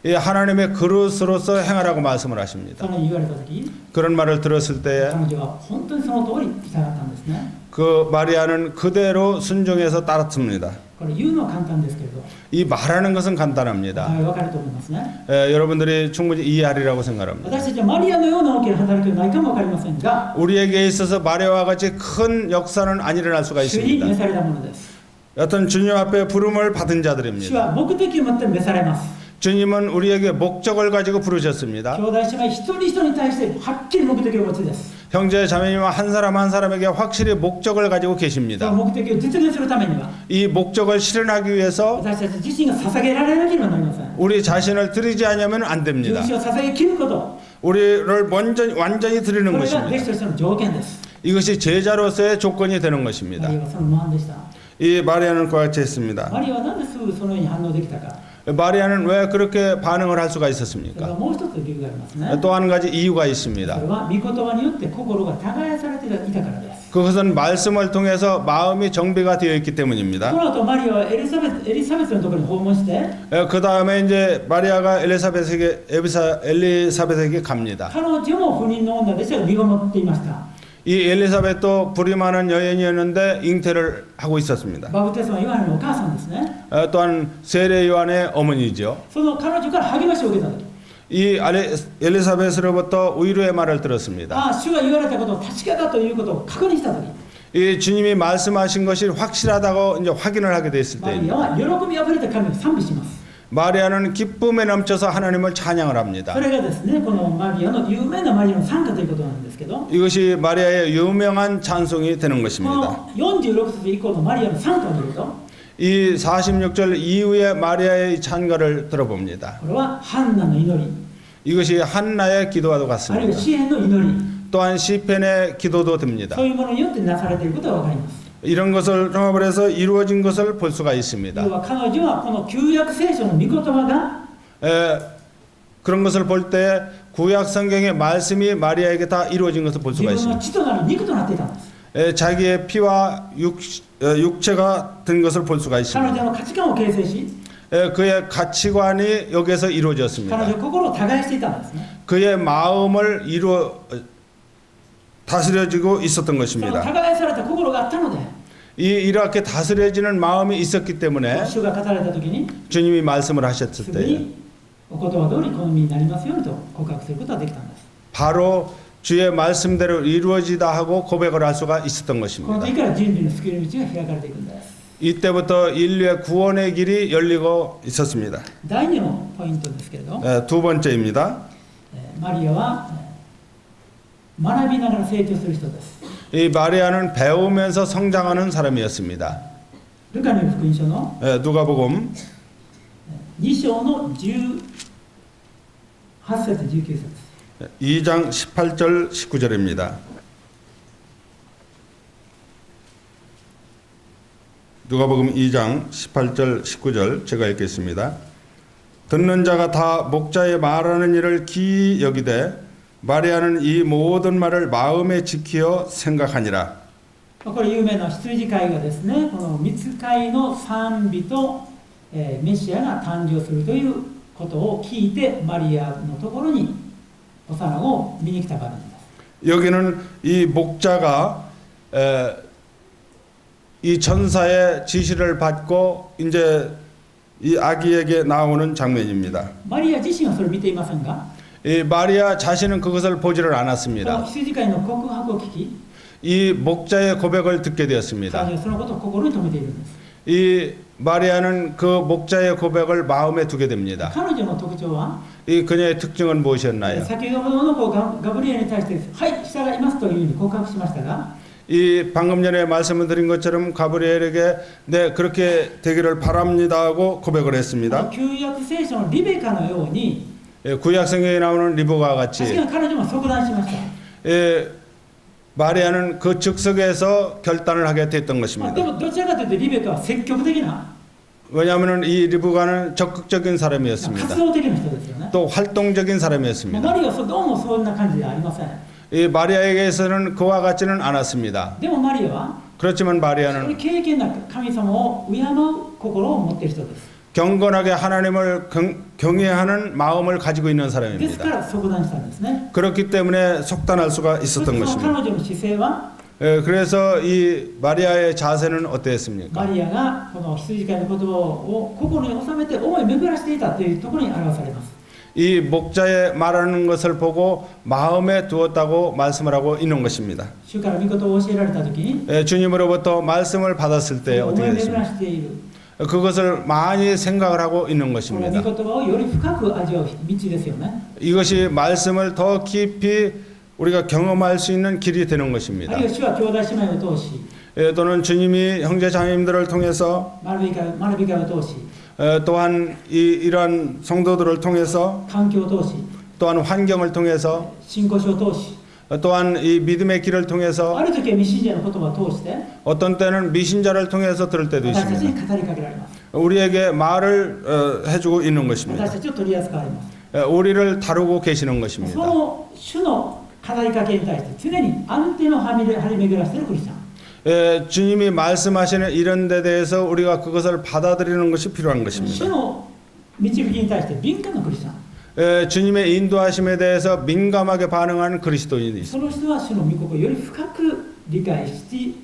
이 하나님의 그릇으로서 행하라고 말씀을 そ 하십니다. のように言われたとき、 그런 말을 들었을 때에 彼女は本当にその通り従ったんですね。그 마리아는 그대로 순종해서 따랐습니다. これ言うのは簡単ですけれど、 이 말하는 것은 간단합니다. はい、分かると思いますね。 여러분들이 충분히 이해하리라고 생각합니다. 私たちはマリアのような大きな働きはないかも分かりませんが、 우리에게 있어서 마리아와 같이 큰 역사는 안 일어날 수가 主に 있습니다. 召されたものです。 여튼 주님 앞에 부름을 받은 主 자들입니다. は目的を持って召されます。 주님은 우리에게 목적을 가지고 부르셨습니다. 兄弟姉妹一人一人に対してはっきり目的をお持ちです。 형제 자매님은 한 사람 한 사람에게 확실히 목적을 가지고 その 계십니다. 目的を実現するためには、 이 목적을 실현하기 위해서 私たち自身が捧げられなければなりません。 우리 자신을 드리지 않으면 안 自 됩니다. 分を捧げ切ること、 우리를 완전히 こ 드리는 れが弟子 것입니다. としての条件です。 이것이 제자로서의 조건이 되는 マ 것입니다. リアはその模範でした。 이 마리아는 그와 같이 했습니다. マリアはなんですぐそのように反応できたか。 마리아는 왜 그렇게 반응을 할 수가 それは 있었습니까? もう一つ理由がありますね。 또 한 가지 이유가 そ 있습니다. れは御言葉によって心が耕されていたからです。 그것은 말씀을 통해서 마음이 정비가 되어 있기 こ 때문입니다. の後マリアはエリザベスのところに訪問して、 그 다음에 이제 마리아가 엘리사벳에게 갑니다. 彼女も不妊の女でしたが身ごもっていました。 이 엘리사벳도 불이 많은 여인이었는데 잉태를 하고 있었습니다. バプテスマヨハネのお母さんですね。 또한 세례 요한의 어머니죠. その彼女から励ましを受けた時、 이 엘리사벳으로부터 위로의 말을 들었습니다. ああ主が言われたことを確かだということを確認した時、 이 주님이 말씀하신 것이 확실하다고 이제 확인을 하게 됐을 マリア 때입니다. は喜びあふれた神を賛美します。 마리아는 기쁨에 넘쳐서 하나님을 찬양을 합니다. それがですね、このマリアの有名なマリアの賛歌ということなんですけど、 이것이 마리아의 유명한 찬송이 되는 こ 것입니다. の46節以降のマリアの賛歌を見ると、 이 46절 이후에 마리아의 찬가를 들어봅니다. これはハンナの祈り、 이것이 한나의 기도와도 あるいは 같습니다. 詩篇の祈り、 또한 시편의 기도도 됩니다. そういうものによってなされていることがわかります。 이런 것을 종합을 해서 이루어진 것을 볼 수가 있습니다. 要は彼女はこの旧約聖書の御言葉が 그런 것을 볼 때 구약 성경의 말씀이 마리아에게 다 이루어진 것을 볼 自 수가 分の 있습니다. 血となる肉となっていたんです。 자기의 피와 육체가 된 것을 볼 수가 彼 있습니다. 女の価値観を形成し、 그의 가치관이 여기서 彼 이루어졌습니다. 女の心を耕していたんですね。 그의 마음을 다스려지고 있었던 その 것입니다. 耕された心があったので、 이렇게 다스려지는 마음이 있었기 때문에 主が語られた時に 주님이 말씀을 하셨을 すぐ 때 にお言葉通り好みになりますようにと告白することができたんです。 바로 주의 말씀대로 이루어지다 하고 고백을 할 수가 있었던 この 것입니다. 時から人類の救いの道が開かれていくんです。 이때부터 인류의 구원의 길이 열리고 있었습니다. 第2のポイントですけれど、 두 번째입니다. マリアは学びながら成長する人です。 이 마리아는 배우면서 성장하는 사람이었습니다. ルカの福音書の 누가복음 2章の18節19節 2장 18절 19절입니다. 누가복음 2장 18절 19절 제가 읽겠습니다. 듣는 자가 다 목자의 말하는 일을 기이 여기되 마리아는 이 모든 말을 마음에 지키어 생각하니라. これ有名な羊飼いがですね、この御使いの賛美と、メシアが誕生するということを聞いてマリアのところに幼子を見に来た場面です。 여기는 이 목자가 이 천사의 지시를 받고 이제 이 아기에게 나오는 장면입니다. マリア自身はそれを見ていませんが、 이 마리아 자신은 그것을 보지를 この 않았습니다. 羊飼いの告白を聞き、 이 목자의 고백을 듣게 彼 되었습니다. 女はそのことを心に留めているんです。 이 마리아는 그 목자의 고백을 마음에 두게 됩니다. 彼女の特徴は、 이 그녀의 특징은 무엇이었나요? 先ほどの子ガブリエルに対して「はい従います」というふうに告白しましたが、 이 방금 전에 말씀을 드린 것처럼 가브리엘에게 네 그렇게 되기를 바랍니다 하고 고백을 했습니다. 旧約聖書のリベカのように 구약 성경에 나오는 리브가 確か 같이 に彼女も即断しました。 마리아는 그 즉석에서 결단을 하게 됐던 で 것입니다. もどちらかというとリベカは積極的な 왜냐하면 이 리브가는 적극적인 活 사람이었습니다. 動的な人ですよね。 또 활동적인 もう 사람이었습니다. マリアはどうもそんな感じではありません。 이 마리아에게서는 그와 같지는 않았습니다. でもマリアは 그렇지만 そういう 마리아는 敬虔な神様を敬う心を持っている人です。 경건하게 하나님을 경외하는 마음을 가지고 있는 ですか 사람입니다. ら即断したんですね。 그렇기 때문에 속단할 수가 そして 있었던 その彼 것입니다. 女の姿勢は 그래서 이 마리아의 자세는 어땠습니까? マリアがこの羊飼いの言葉を心に収めて思い巡らしていたというところに表されます。 이 목자의 말하는 것을 보고 마음에 두었다고 말씀을 하고 있는 것입니다. 主から御事を教えられた時に 주님으로부터 말씀을 받았을 때 思い 어떻게 巡ら 됐습니까? している 그것을 많이 생각을 하고 있는 この 것입니다. 御言葉をより深く味わう道ですよね。 이것이 말씀을 더 깊이 우리가 경험할 수 있는 길이 되는 あ 것입니다. るいは主は兄弟姉妹を通し 또는 주님이 형제 자매님들을 통해서 学び会を通し 또한 이러한 성도들을 통해서 環境を通し 또한 환경을 통해서 信仰書を通し 또한 이 믿음의 길을 통해서 ある時は未信者の言葉を通して 어떤 때는 미신자를 통해서 들을 때도 私たち 있습니다. に語りかけられます。 우리에게 말을 해주고 있는 것입니다. 私たちを取り扱われます。 우리를 다루고 계시는 そ 것입니다. の主の語りかけに対して常に安定の張り巡らしているクリスチャン。 주님이 말씀하시는 이런 데 대해서 우리가 그것을 받아들이는 것이 필요한 主 것입니다. の導きに対して敏感なクリスチャン。 주님의 인도하심에 대해서 민감하게 반응하는 그리스도인이 있습니다. その人は主の御心をより深く理解し、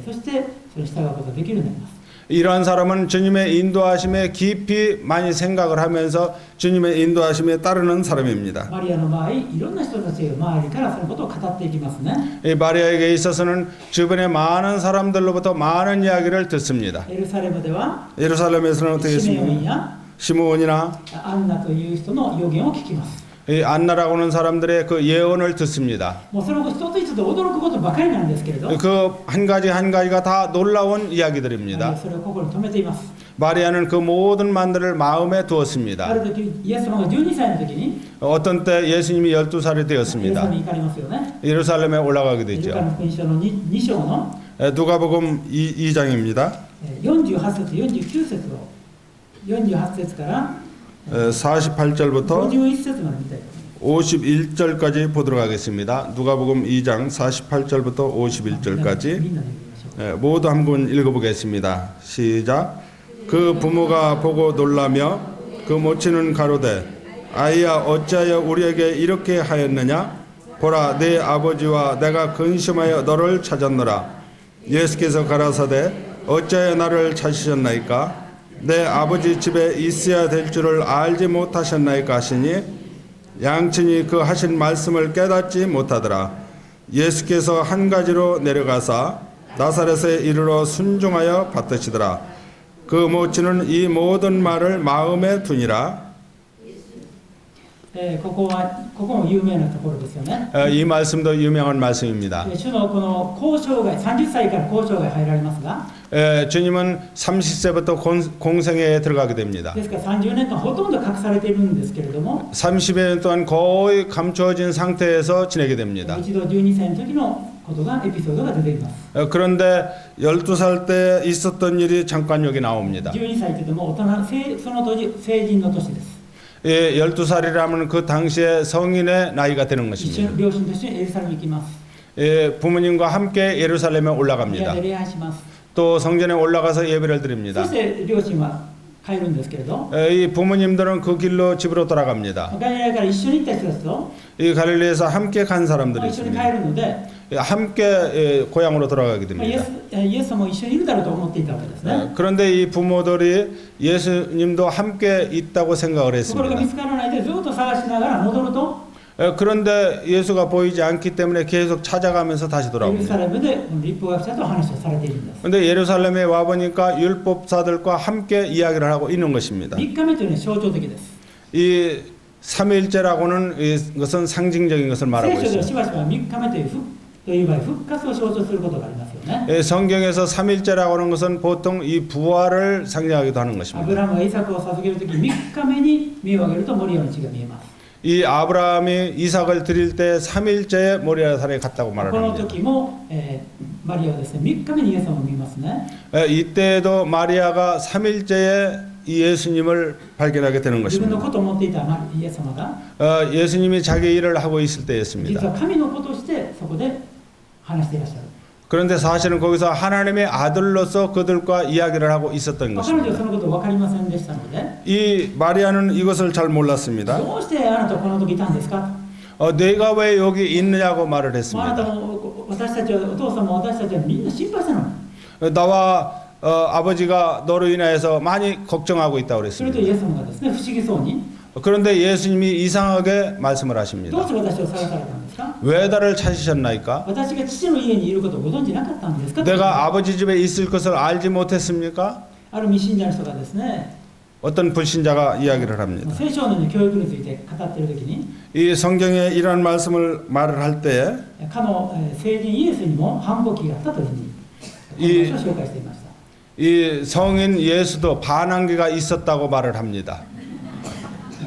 そしてそれに従うことができるようになります。 이러한 사람은 주님의 인도하심에 깊이 많이 생각을 하면서 주님의 인도하심에 따르는 사람입니다. マリアの場合、いろんな人たちが周りからそのことを語っていきますね。 이 마리아에게 있어서는 주변의 많은 사람들로부터 많은 이야기를 듣습니다. エルサレムでは 예루살렘에서는 어떻게 シメオン 했습니까? や 시므온이나 アンナという人の予言を聞きます。 이 안나라고 하는 사람들의 그 예언을 듣습니다. もうその一つ一つ驚くことばかりなんですけれど、 그 한 가지 한 가지가 다 놀라운 マリ 이야기들입니다. アそれを心に留めています。 마리아는 그 모든 만들을 마음에 あ 두었습니다. る時、イエス様が12歳の時に 어떤 때 예수님이 12살이 エルサレム 되었습니다. に行かれますよね。 예루살렘에 올라가게 ルカ 되죠. の福音書の 2章の 누가복음 2장입니다. 48節、49節を48節から 48절부터 51節まで見たいと思います。 51절까지 보도록 하겠습니다. 누가복음 2장 48절부터 51절까지 みんなで読みましょう。 모두 한번 읽어보겠습니다. 시작. 그 부모가 보고 놀라며 그 모친은 가로되 아이야 어찌하여 우리에게 이렇게 하였느냐? 보라 내 아버지와 내가 근심하여 너를 찾았노라. 예수께서 가라사대 어찌하여 나를 찾으셨나이까? 내 아버지 집에 있어야 될 줄을 알지 못하셨나이까 하시니 양친이 그 하신 말씀을 깨닫지 못하더라. 예수께서 한 가지로 내려가사 나사렛에 이르러 순종하여 받으시더라. 그 모친은 이 모든 말을 마음에 두니라. ここも有名なところですよね。 이 말씀도 유명한 말씀입니다. 主のこの交渉外、30歳から交渉外入られますが、 주님은 30세부터 공생애에 들어가게 됩니다. ですから30年間ほとんど隠されているんですけれども、 30여 년 동안 거의 감추어진 상태에서 지내게 됩니다. 一度12歳の時のことがエピソードが出てきます。 그런데 12살 때 있었던 일이 잠깐 여기 나옵니다. 12歳というともう大人、その当時成人の年です。 12살이라면 그 당시에 성인의 나이가 되는 一緒 것입니다. に両親と一緒にエルサレムに行きます。 부모님과 함께 예루살렘에 部屋 올라갑니다. で礼拝します。 또 성전에 올라가서 예배를 そ 드립니다. して両親は帰るんですけれど、 이 부모님들은 그 길로 집으로 돌아갑니다. ガリラヤから一緒に行った人たちと 이 갈릴리에서 함께 간 사람들이 一緒に帰 있습니다. るので、 함께 고향으로 돌아가게 イエ 됩니다. ス様も一緒にいるだろうと思っていたわけですね。 그런데 이 부모들이 예수님도 함께 있다고 생각을 ところが 했습니다. 見つからないでずっと探しながら戻ると、 그런데 예수가 보이지 않기 때문에 계속 찾아가면서 다시 エルサ 돌아옵니다. レムで立法学者と話をされているんです。 그런데 예루살렘에 와 보니까 율법사들과 함께 이야기를 하고 있는 것입니다. 3日目というのは象徴的です。 이 삼일제라고는 이것은 상징적인 것을 聖 말하고 書では 있습니다. しばしば3日目という場合、復活を象徴することがありますよね。 성경에서 삼일제라고 하는 것은 보통 이 부활을 상징하기도 하는 アブ 것입니다. ラムがイサクを授けるとき、3日目に目を上げるとモリアの血が見えます。 이 아브라함이 이삭을 드릴 때 삼일제에 모리아산에 갔다고 こ 말하는 の 겁니다. 時も、マリアはですね、3日目にイエス様を見ますね。 이때도 마리아가 삼일제에 이 예수님을 발견하게 되는 自分の 것입니다. ことを思っていたイエス様が、 예수님이 자기 일을 하고 있을 実 때였습니다. は神のことをしてそこで話していらっしゃる。 그런데 사실은 거기서 하나님의 아들로서 그들과 이야기를 하고 있었던 彼女は 것입니다. そのこと分かりませんでしたので、 이 마리아는 이것을 잘 몰랐습니다. どうしてあなたはこの時いたんですか、 내가 왜 여기 있느냐고 말을 あなた 했습니다. も私たちは、お父さんも私たちはみんな心配したの。 나와 아버지가 너로 인하여서 많이 걱정하고 있다고 それと 그랬습니다. イエス様がですね、不思議そうに、 그런데 예수님이 이상하게 말씀을 どう 하십니다. して私を探されたんですか？ 왜 나를 찾으셨나이까? 私が父の家にいることをご存知なかったんですか？ 내가 아버지 집에 있을 것을 알지 못했습니까? ある未信者の人がですね、 어떤 불신자가 이야기를 합니다. 青少年の教育について語っているときに、 이 성경에 이러한 말씀을 말을 할 때에 かの聖人イエスにも反抗期があったというふうに、この場所を紹介していました。 이 성인 예수도 반항기가 있었다고 말을 합니다.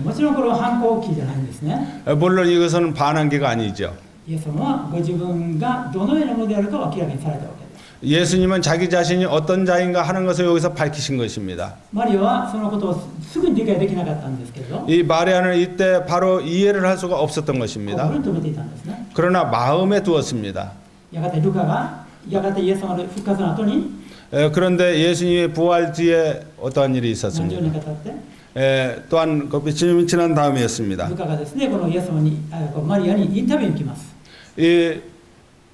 もちろんこれは反抗期じゃないんですね。 물론 이것은 반항기가 아니죠. イエス様はご自分がどのようなものであるかを明らかにされたわけです。 예수님은 자기 자신이 어떤 자인가 하는 것을 여기서 밝히신 것입니다. マリアはそのことをすぐに理解できなかったんですけれど、 이 마리아는 이때 바로 이해를 할 수가 없었던 것입니다. 心に留めていたんですね。 그러나 마음에 두었습니다. やがてルカが、やがてイエス様の復活の後に、 그런데 예수님의 부활 뒤에 어떠한 일이 何十 있었습니까? 年か経って、 또한 그 지난 다음이었습니다. ルカがですね、このイエス様に、マリアにインタビューに来ます。 이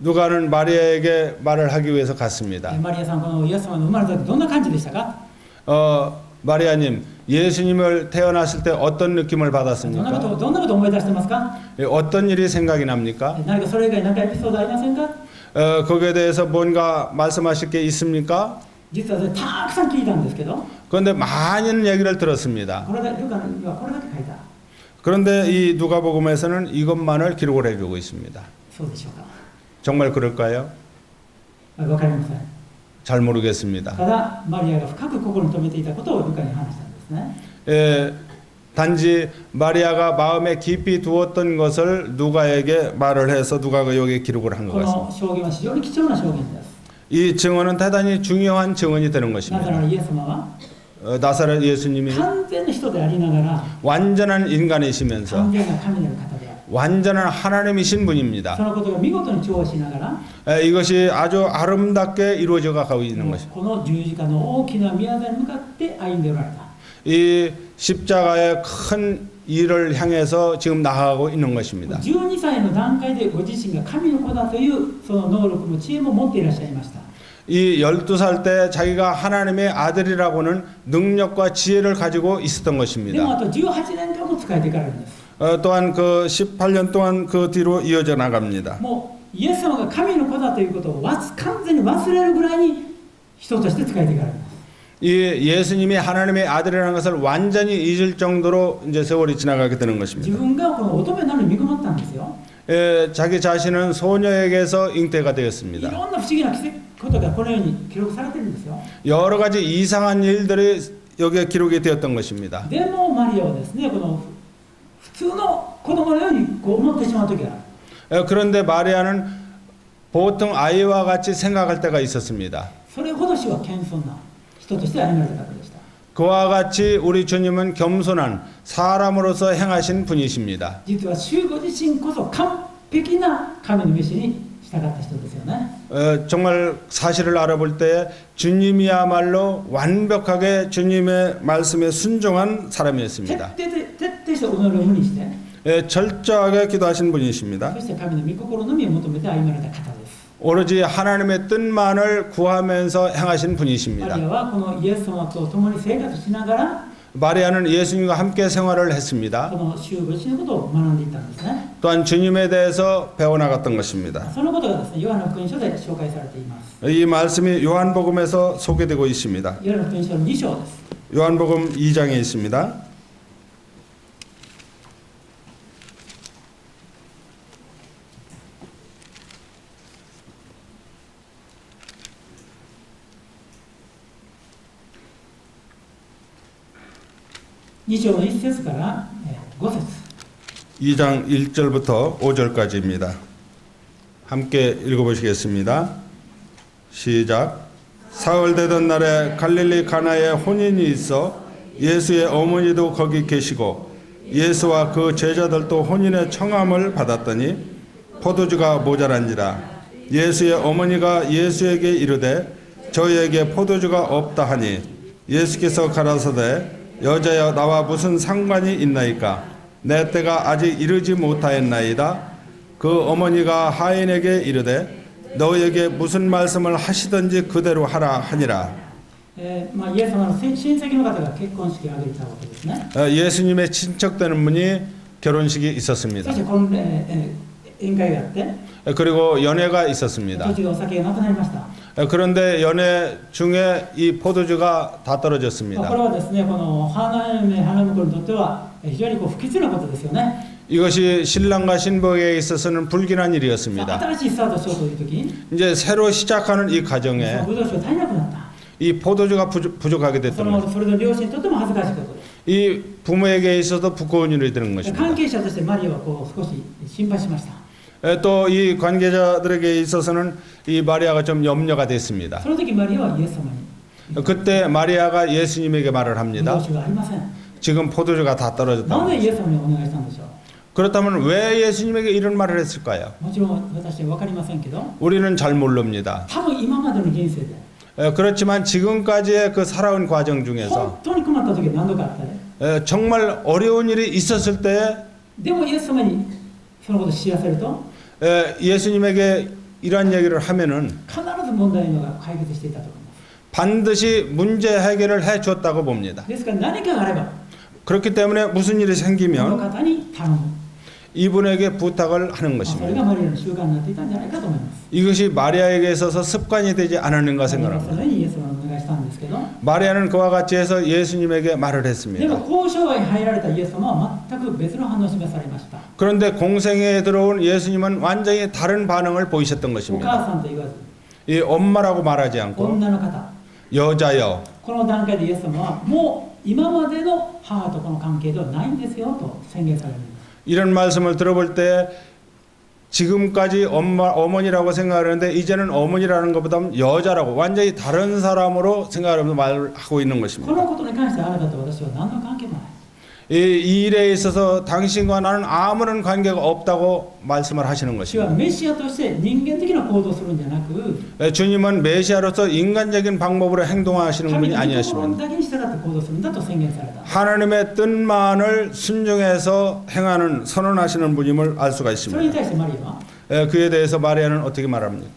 누가는 마리아에게 말을 하기 위해서 갔습니다. マリアさん、このイエス様の生まれた時どんな感じでしたか？ 마리아님, 예수님을 태어났을 때 어떤 느낌을 どんなこ 받았습니까? とどんなことを思い出してますか？ 어떤 일이 생각이 납니까? 何かそれ以外何かエピソードありませんか？ 거기에 대해서 뭔가 말씀하실 게 있습니까? 実はそれたくさん聞いたんですけど、 그런데 많은 얘기를 들었습니다. これだルカにはこれだけ書いた。 그런데 이 누가복음에서는 이것만을 기록을 해주고 있습니다. そうでしょうか？ 정말 그럴까요? わかりません。 잘 모르겠습니다. ただマリアが深く心に留めていたことをルカに話したんですね。 단지 마리아가 마음에 깊이 두었던 것을 누가에게 말을 해서 누가가 여기에 기록을 한 것 この 같습니다. 証言は非常に貴重な証言です。 이 증언은 대단히 중요한 증언이 되는 なぜ 것입니다. ならイエス様は 나사렛 예수님이 完全な人でありながら 완전한 인간이시면서 完全な神なる方である。 완전한 하나님이신 そ 분입니다. のことが見事に調和しながら、 이것이 아주 아름답게 이루어져 가고 있는 것입니다. この十字架の大きな宮座に向かって歩んでおられた。 이 십자가의 큰 일을 향해서 지금 나아가고 있는 것입니다. 12歳の段階でご自身が神の子だというその能力も知恵も持っていらっしゃいました。 이 12살 때 자기가 하나님의 아들이라고는 능력과 지혜를 가지고 있었던 でも 것입니다. あと18年間も使えていかれるんです。 또한 그 18년 동안 그 뒤로 이어져 나갑니다. もうイエス様が神の子だということを完全に忘れるぐらいに人として使えていかれるんです。 이 예수님이 하나님의 아들이라는 것을 완전히 잊을 정도로 이제 세월이 지나가게 되는 自 것입니다. 分がこの乙女なのに見込まったんですよ。 자기 자신은 소녀에게서 잉태가 い 되었습니다. ろんな不思議なことがこのように記録されてるんですよ。 여러 가지 이상한 일들이 여기에 기록이 되었던 것입니다. でもマリアはですね、この普通の子供のようにこう思ってしまう時がある。 그런데 마리아는 보통 아이와 같이 생각할 때가 있었습니다. それほど主は謙遜な人として歩まれた方でした。 그와 같이 우리 주님은 겸손한 사람으로서 행하신 분이십니다. 実は主ご自身こそ完璧な神の召しに従った人ですよね。 정말 사실을 알아볼 때 주님이야말로 완벽하게 주님의 말씀에 순종한 徹 사람이었습니다. 底して己を無にして、 철저하게 기도하신 분이십니다. そして神の御心のみを求めて歩まれた方です。 오로지 하나님의 뜻만을 구하면서 행하신 マ 분이십니다. リアはこのイエス様と共に生活しながら 마리아는 예수님과 함께 생활을 했습니다. この主ご自身のことを学んでいったんですね。 또한 주님에 대해서 배워나갔던 것입니다. そのことがですね、ヨハネ福音書で紹介されています。 이 말씀이 요한복음에서 소개되고 있습니다. ヨハネ福音書の2章です。 요한복음 2장에 있습니다. 이章の1節から5節 2장 1절부터 5절까지입니다. 함께 읽어보시겠습니다. 시작. 사흘 되던 날에 갈릴리 가나에 혼인이 있어 예수의 어머니도 거기 계시고 예수와 그 제자들도 혼인의 청함을 받았더니 포도주가 모자란지라. 예수의 어머니가 예수에게 이르되 저희에게 포도주가 없다 하니 예수께서 가라사대 여자여 나와 무슨 상관이 있나이까 내 때가 아직 이르지 못하였나이다. 그 어머니가 하인에게 이르되 너에게 무슨 말씀을 하시든지 그대로 하라 하니라. イエス様の親戚の方が結婚式を挙げたわけですね。 예수님의 친척되는 분이 결혼식이 そ 있었습니다. してこの、宴会があって 그리고 연회가 있었습니다. 途中でお酒がなくなりました。 그런데 연회 중에 이 포도주가 다 こ 떨어졌습니다. れはですね、この花嫁花婿にとっては非常に不吉なことですよね。 이것이 신랑과 신부에게 있어서는 불길한 일이었습니다. 新しいスタートしようという時に 이제 새로 시작하는 이 その 과정에 ブドウ酒が足りなくなった。 이 포도주가 부족하게 そ 됐던 것입니다. れの両親にとっても恥ずかしいことです。 이 부모에게 있어서 부끄러운 일이 되는 関 것입니다. 係者としてマリアは少し心配しました。 또 이 관계자들에게 있어서는 이 마리아가 좀 염려가 됐습니다. その時マリアはイエス様に 그때 마리아가 예수님에게 말을 ブドウ 합니다. 酒がありません。 지금 포도주가 다 な 떨어졌다. ぜイエス様にお願いしたんでしょう。 그렇다면 왜 예수님에게 이런 말을 했을까요? もちろん私は分かりませんけど、 우리는 잘 모릅니다. 多分今までの人生で 그렇지만 지금까지의 그 살아온 과정 本 중에서 当に困った時は何度かあったね。 정말 어려운 일이 있었을 때 でもイエス様にそのことを知らせると 예수님에게 이러한 얘기를 하면은 必ず問題のが解決していたと思います。 반드시 문제 해결을 해 줬다고 봅니다. ですから何かがあれば 그렇기 때문에 무슨 일이 この 생기면 方に頼む。 이분에게 부탁을 하는 それ 것입니다. がマリアの習慣になっていたんじゃないかと思います。 이것이 마리아에게 있어서 습관이 되지 않았는가 そ 생각합니다. れにイエス様にお願いしたんですけど、 마리아는 그와 같이 해서 예수님에게 말을 で 했습니다. も交渉に入られたイエス様は全く別の反応を示されました。 그런데 공생에 들어온 예수님은 완전히 다른 반응을 보이셨던 お 것입니다. 母さんと言わず、 이 엄마라고 말하지 않고 女の方。 여자여. この段階でイエス様はもう今までの母と子の関係ではないんですよと宣言されるんです。 이런 말씀을 들어볼 때 지금까지 어머니라고 생각하는데 이제는 어머니라는 것보다 여자라고 완전히 다른 사람으로 생각하면서 말하고 있는 こ 것입니다. のことに関してあなたと私は何の関係もない。 이 일에 있어서 당신과 나는 아무런 관계가 없다고 말씀을 하시는 主は 것입니다. メシアとして人間的な行動をするんじゃなく、 주님은 메시아로서 인간적인 방법으로 행동하시는 神 분이 の御心 아니었습니다. だけに従って行動するんだと宣言された。 하나님의 뜻만을 순종해서 행하는 선언하시는 분임을 알 수가 それに 있습니다. 対してマリアは 그에 대해서 마리아는 어떻게 말합니까?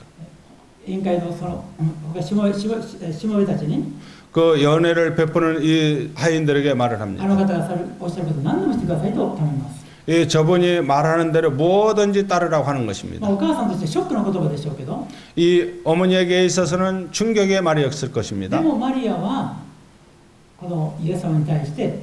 宴会のその他しもべたちに 그 연애를 베푸는 이 하인들에게 말을 あ 합니다. の方がおっしゃること何でもしてくださいと頼みます。 저분이 말하는 대로 뭐든지 따르라고 하는 まあ 것입니다. お母さんとしてショックな言葉でしょうけど、 이 어머니에게 있어서는 충격의 말이었을 で 것입니다. もマリアはこのイエス様に対して、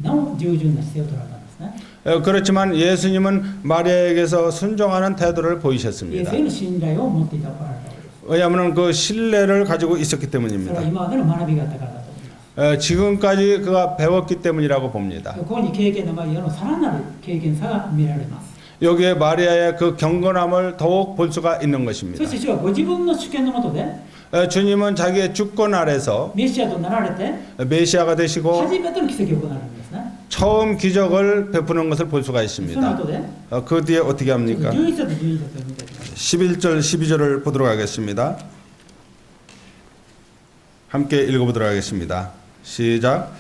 なお従順な姿勢を取られたんですね。 그렇지만 예수님은 마리아에게서 순종하는 태도를 イエ 보이셨습니다. スへの信頼を持っていたからだと。 왜냐하면 그 신뢰를 가지고 있었기 それは 때문입니다. 今までの学びがあったからだと思います。 지금까지 그가 배웠기 때문이라고 봅니다. ここに経験のマリアのさらなる経験さが見られます。 여기에 마리아의 그 경건함을 더욱 볼 수가 있는 そ 것입니다. して主はご自分の主権のもとで 주님은 자기의 주권 아래서 メシアとなられて 메시아가 되시고 初めての奇跡を行われるんですね。 처음 기적을 베푸는 것을 볼 수가 その 있습니다. 後で 그 뒤에 어떻게 ちょっと 합니까? 11節12節を見てください。 11절 12절을 보도록 하겠습니다. 함께 읽어보도록 하겠습니다. 시작.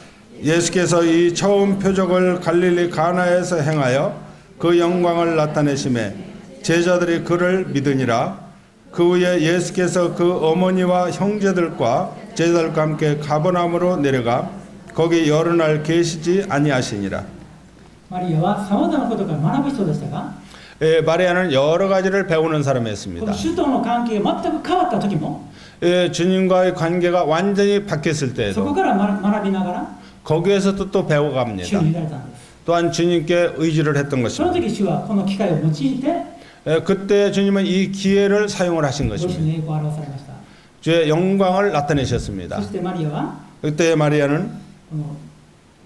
예수께서 이 처음 표적을 갈릴리 가나에서 행하여 그 영광을 나타내심에 제자들이 그를 믿으니라. 그 후에 예수께서 그 어머니와 형제들과 제자들과 함께 가버나움으로 내려가 거기 여러 날 계시지 아니하시니라. マリアはさまざまなことから学ぶ人でしたが、 마리아는 여러 가지를 배우는 この 사람이었습니다. 主との関係が全く変わった時も、 주님과의 관계가 완전히 바뀌었을 そこ 때에도 から学びながら 거기에서도 또 主 배워갑니다. に委ねたんです。 또한 주님께 의지를 했던 その 것입니다. 時主はこの機会を用いて 그때 주님은 이 기회를 사용을 하신 ご主 것입니다. の栄光を表されました。 주의 영광을 나타내셨습니다. そしてマリアは 그때 마리아는 この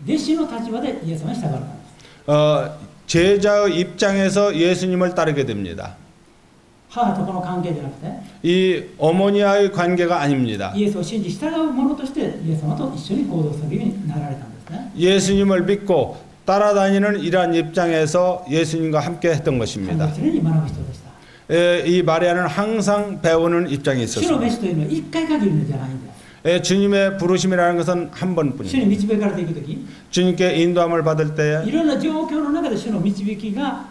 弟子の立場でイエス様に従われたんです。 제자의 입장에서 예수님을 따르게 됩니다. 母と子の関係じゃなくて、 이 어머니와의 관계가 아닙니다. イエスを信じ従う者としてイエス様と一緒に行動するようになられたんですね。 예수님을 믿고 따라다니는 이러한 입장에서 예수님과 함께 했던 彼 것입니다. は常に学ぶ人でした。 이 마리아는 항상 배우는 입장에 主の 있었습니다. 召しというのは一回限りのじゃないんです。 주님의 부르심이라는 것은 한 主 번뿐입니다. に導かれていくとき、 주님께 인도함을 받을 때에 いろんな状況の中で主の導きが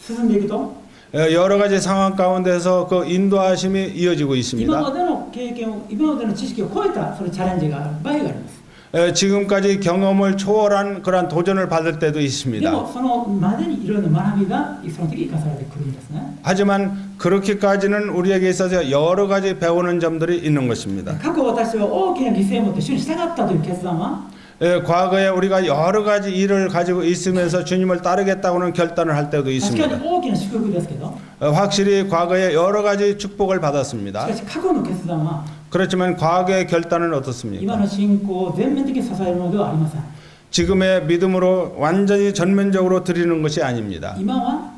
進んでいくと、 여러 가지 상황 가운데서 그 인도하심이 이어지고 今 있습니다. までの経験を、今までの知識を超えたそのチャレンジがある場合があります。 지금까지 경험을 초월한 그러한 도전을 받을 때도 で 있습니다. もそのまでにいろいろな学びがその時生かされてくるんですね。 하지만 그렇게까지는 우리에게 있어서 여러 가지 배우는 점들이 있는 것입니다. 過去私は大きな犠牲を持って主に従ったという決断は 과거에 우리가 여러 가지 일을 가지고 있으면서 주님을 따르겠다고는 결단을 할 때도 確か 있습니다. に大きな祝福ですけど、 확실히 과거에 여러 가지 축복을 し 받았습니다. かし過去の決断は 그렇지만 과거의 결단은 今 어떻습니까? の信仰を全面的に支えるものではありません。 지금의 믿음으로 완전히 전면적으로 드리는 것이 아닙니다. 今は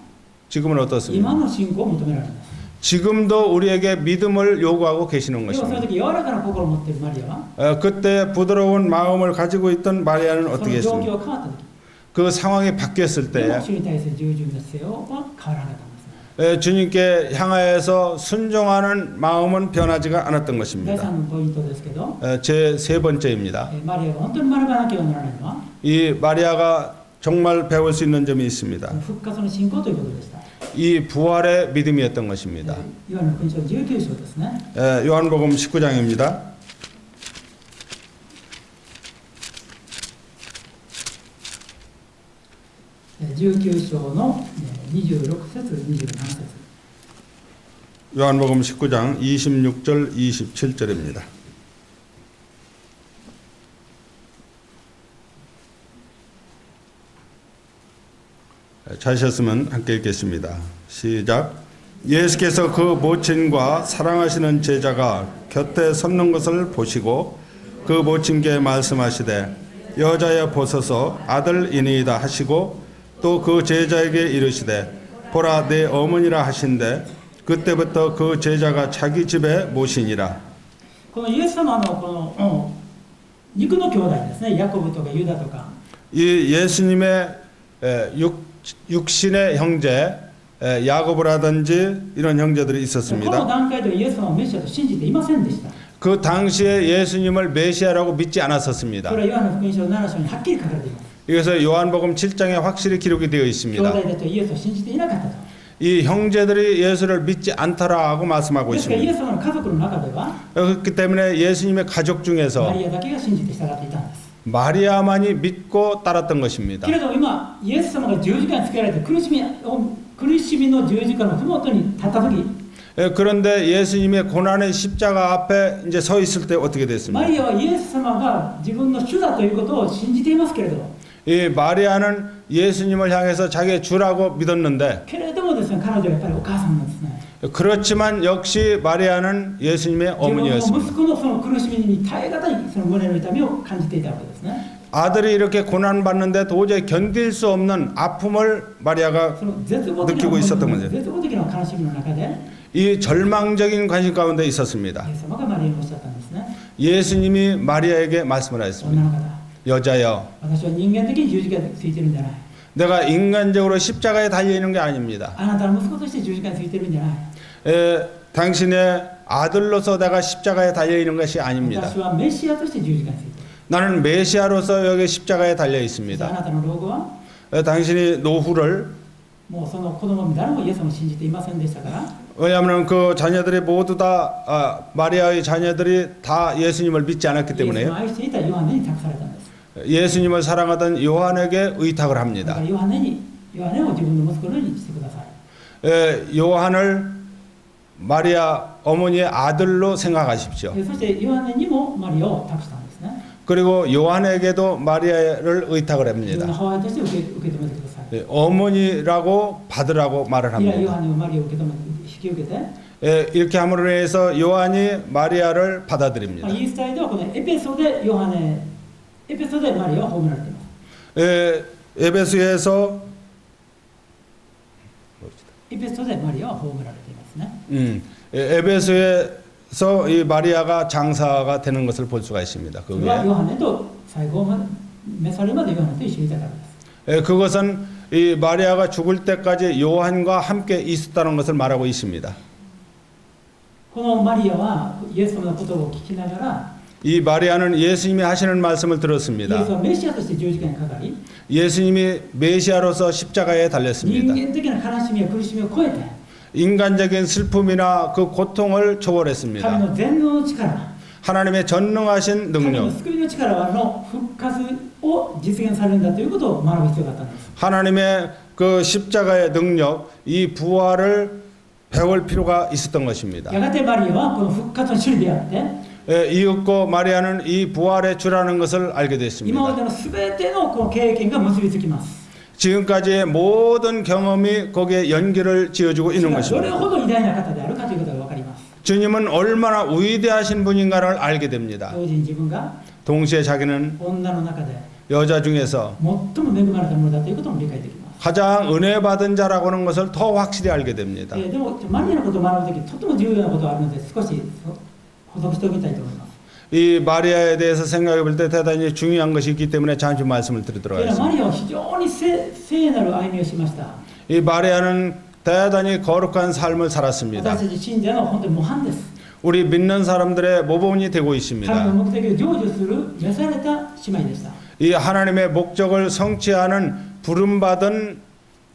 지금은 今 어떻습니까? の信仰を求められます。 지금도 우리에게 믿음을 요구하고 계시는 でもその 것입니다. 時柔らかな心を持っているマリアは 그때 부드러운 마음을 가지고 있던 마리아는 その 어떻게 状況 했습니까? が変わった時 그 상황이 바뀌었을 で 때 も主に対する従順な姿勢は変わらなかったんですね。 주님께 향하여서 순종하는 마음은 변하지가 않았던 第 것입니다. 3のポイントですけど、 제 세 번째입니다. マリアが本当に学ばなければならないのは 이 마리아가 정말 배울 수 있는 점이 있습니다. 復活の信仰ということでした。 이 부활의 믿음이었던 것입니다. ヨハネの福音書19章ですね。 요한복음 19장입니다. 19章の26節27節 요한복음 19장 26절 27절입니다. 찾으셨으면 함께 읽겠습니다. 시작. 예수께서 그 모친과 사랑하시는 제자가 곁에 섰는 것을 보시고 그 모친께 말씀하시되 여자여 보소서 아들이니이다 하시고 또 그 제자에게 이르시되 보라 내 어머니라 하신대 그때부터 그 제자가 자기 집에 모시니라. このイエス様のこの肉の兄弟ですね。ヤコブとかユダとか 이 예수님의 육신의 형제 야고보라든지 이런 형제들이 この 있었습니다. 段階ではイエス様をメシアと信じていませんでした。 그 당시에 예수님을 메시아라고 믿지 こ 않았었습니다. れはヨハネの福音書7章にはっきり書かれています。 이것은 요한복음 7장에 확실히 기록이 되어 兄 있습니다. 弟たちはイエスを信じていなかったと。 이 형제들이 예수를 믿지 않더라고 말씀하고 ですからイエ 있습니다. ス様の家族の中では 그렇기 때문에 예수님의 가족 マ 중에서 リアだけが信じて従っていたんです。 마리아만이 믿고 따랐던 것입니다. けれども今イエス様が十字架につけられて苦しみの十字架のふもとに立った時 그런데 예수님의 고난의 십자가 앞에 이제 서 있을 때 어떻게 マ 됐습니까? リアはイエス様が自分の主だということを信じていますけれど 이 마리아는 예수님을 향해서 자기의 주라고 믿었는데 けれどもですね、彼女はやっぱりお母さんなんですね。 그렇지만 역시 마리아는 예수님의 自分の息 어머니였습니다. 子のその苦しみに耐え難いその胸の痛みを感じていたわけですね。 아들이 이렇게 고난받는데 도저히 견딜 수 없는 아픔을 마리아가 その絶望的 느끼고 な 있었던 거죠. 絶望的な悲しみの中で 이 절망적인 관심 가운데 있었습니다. イエス様がマリアにおっしゃったんですね。 예수님이 마리아에게 말씀을 女 하였습니다. の方、 여자여, 私は人間的に十字架についてるんじゃない。 내가 인간적으로 십자가에 달려 있는 게 아닙니다. あなたの息子として十字架についてるんじゃない。 당신의 아들로서 내가 십자가에 달려 있는 것이 아닙니다. 私はメシアとして十字架についている。 나는 메시아로서 여기 십자가에 달려 あ 있습니다. なたの老後は 당신이 노후를 もうその子供も誰もイエス様を信じていませんでしたから 왜냐하면 그 자녀들이 모두 다 마리아의 자녀들이 다 예수님을 믿지 않았기 イエス様を 때문에요. 愛していたヨハネに託されたんです。 예수님을 사랑하던 요한에게 의탁을 だか 합니다. らヨハネを自分の息子のようにしてください。 요한을 마리아 어머니의 아들로 생각하십시오. そしてヨハネにもマリアを託したんですね。 그리고 요한에게도 마리아를 의탁을 自分の 합니다. 母親として受け止めてください。 어머니라고 받으라고 말을 以来ヨ 합니다. ハネはマリアを受け止めて引き受けて、 이렇게 함으로 해서 요한이 마리아를 ま 받아들입니다. あ、イースターではこのエペソでマリアは褒められています。 에베소에서 エペソでマリアは褒められていますね。 에베소에서 이 마리아가 장사가 되는 것을 볼 수가 있습니다. それはヨハネと最後まで召されるまでヨハネと一緒にいたからです。 그것은 이 마리아가 죽을 때까지 요한과 함께 있었다는 것을 말하고 있습니다. このマリアはイエス様の言葉を聞きながら 이 마리아는 예수님이 하시는 말씀을 イエ 들었습니다. スはメシアとして十字架にかかり 예수님이 메시아로서 십자가에 人 달렸습니다. 間的な悲しみや苦しみを超えて 인간적인 슬픔이나 그 고통을 神 초월했습니다. の全能の力、 하나님의 전능하신 神の 능력, 救いの力の復活を実現されるんだということを学ぶ必要があったんです。 하나님의 그 십자가의 능력, 이 부활을 배울 필요가 있었던 것입니다. やがてマリアはこの復活の主であって、 이윽고 마리아는 이 부활의 주라는 것을 알게 今ま 됐습니다. での全てのこの経験が結びつきます。 지금까지의 모든 경험이 거기에 연결을 지어주고 있는 どれ 것입니다. ほど偉大な方であるかということが分かります。 주님은 얼마나 위대하신 분인가를 알게 됩니다. 同時に自分が 동시에 자기는 女の中で 여자 중에서 最も恵まれたものだということも理解できます。 가장 은혜 받은 자라고 하는 것을 더 확실히 알게 됩니다. でもマリアのことを学ぶときとても重要なことがあるので少し補足しておきたいと思います。 이 마리아에 대해서 생각해 볼 때 대단히 중요한 것이 있기 때문에 잠시 말씀을 드리도록 マ 하겠습니다. リアは非常に聖なる歩みをしました。 이 마리아는 대단히 거룩한 삶을 살았습니다. 私たち信者の本当に模範です。 우리 믿는 사람들의 모범이 되고 神の 있습니다. 目的を成就する召された姉妹でした。 이 하나님의 목적을 성취하는 부름받은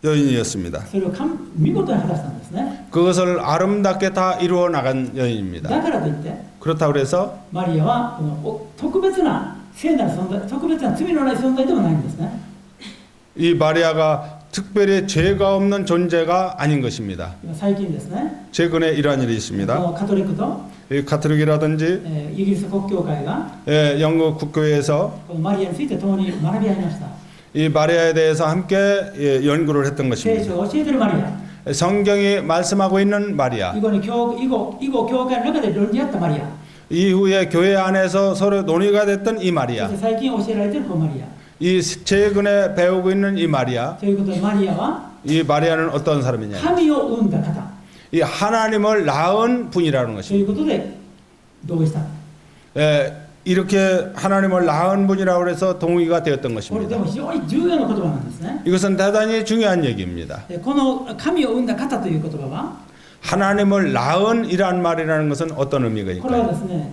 여인이었습니다. それを見事に果たしたんですね。 그것을 아름답게 다 이루어 나간 여인입니다. だからといって 그렇다고 해서 マリアはこの特別な聖なる存在、特別な罪のない存在でもないんですね。 이 마리아가 특별히 죄가 없는 존재가 아닌 것입니다. 今最近ですね、 최근에 이러한 일이 こ 있습니다. のカトリックと、 이 가톨릭이라든지 イギリス国教会が 영국 국교에서 このマリアについて共に学び合いました。 이 마리아에 대해서 함께 연구를 했던 聖 것입니다. 書が教えているマリア、 성경이 말씀하고 있는 마리아, 以後教会の中で論理合ったマリア、 이후에 교회 안에서 서로 논의가 됐던 이 そ 마리아, して最近教えられているこのマリア。 이 최근에 배우고 있는 이 마리아, ということでマリアは 이 마리아는 어떤 사람이냐? 神を生んだ方 이 하나님을 낳은 분이라는 と 것입니다. いうことで同意した。 이렇게 하나님을 낳은 분이라고 해서 동의가 되었던 これで 것입니다. も非常に重要な言葉なんですね。 이것은 대단히 중요한 얘기입니다. この神を生んだ方という言葉は 하나님을 낳은 이란 말이라는 것은 어떤 의미가 これは 있을까요? ですね、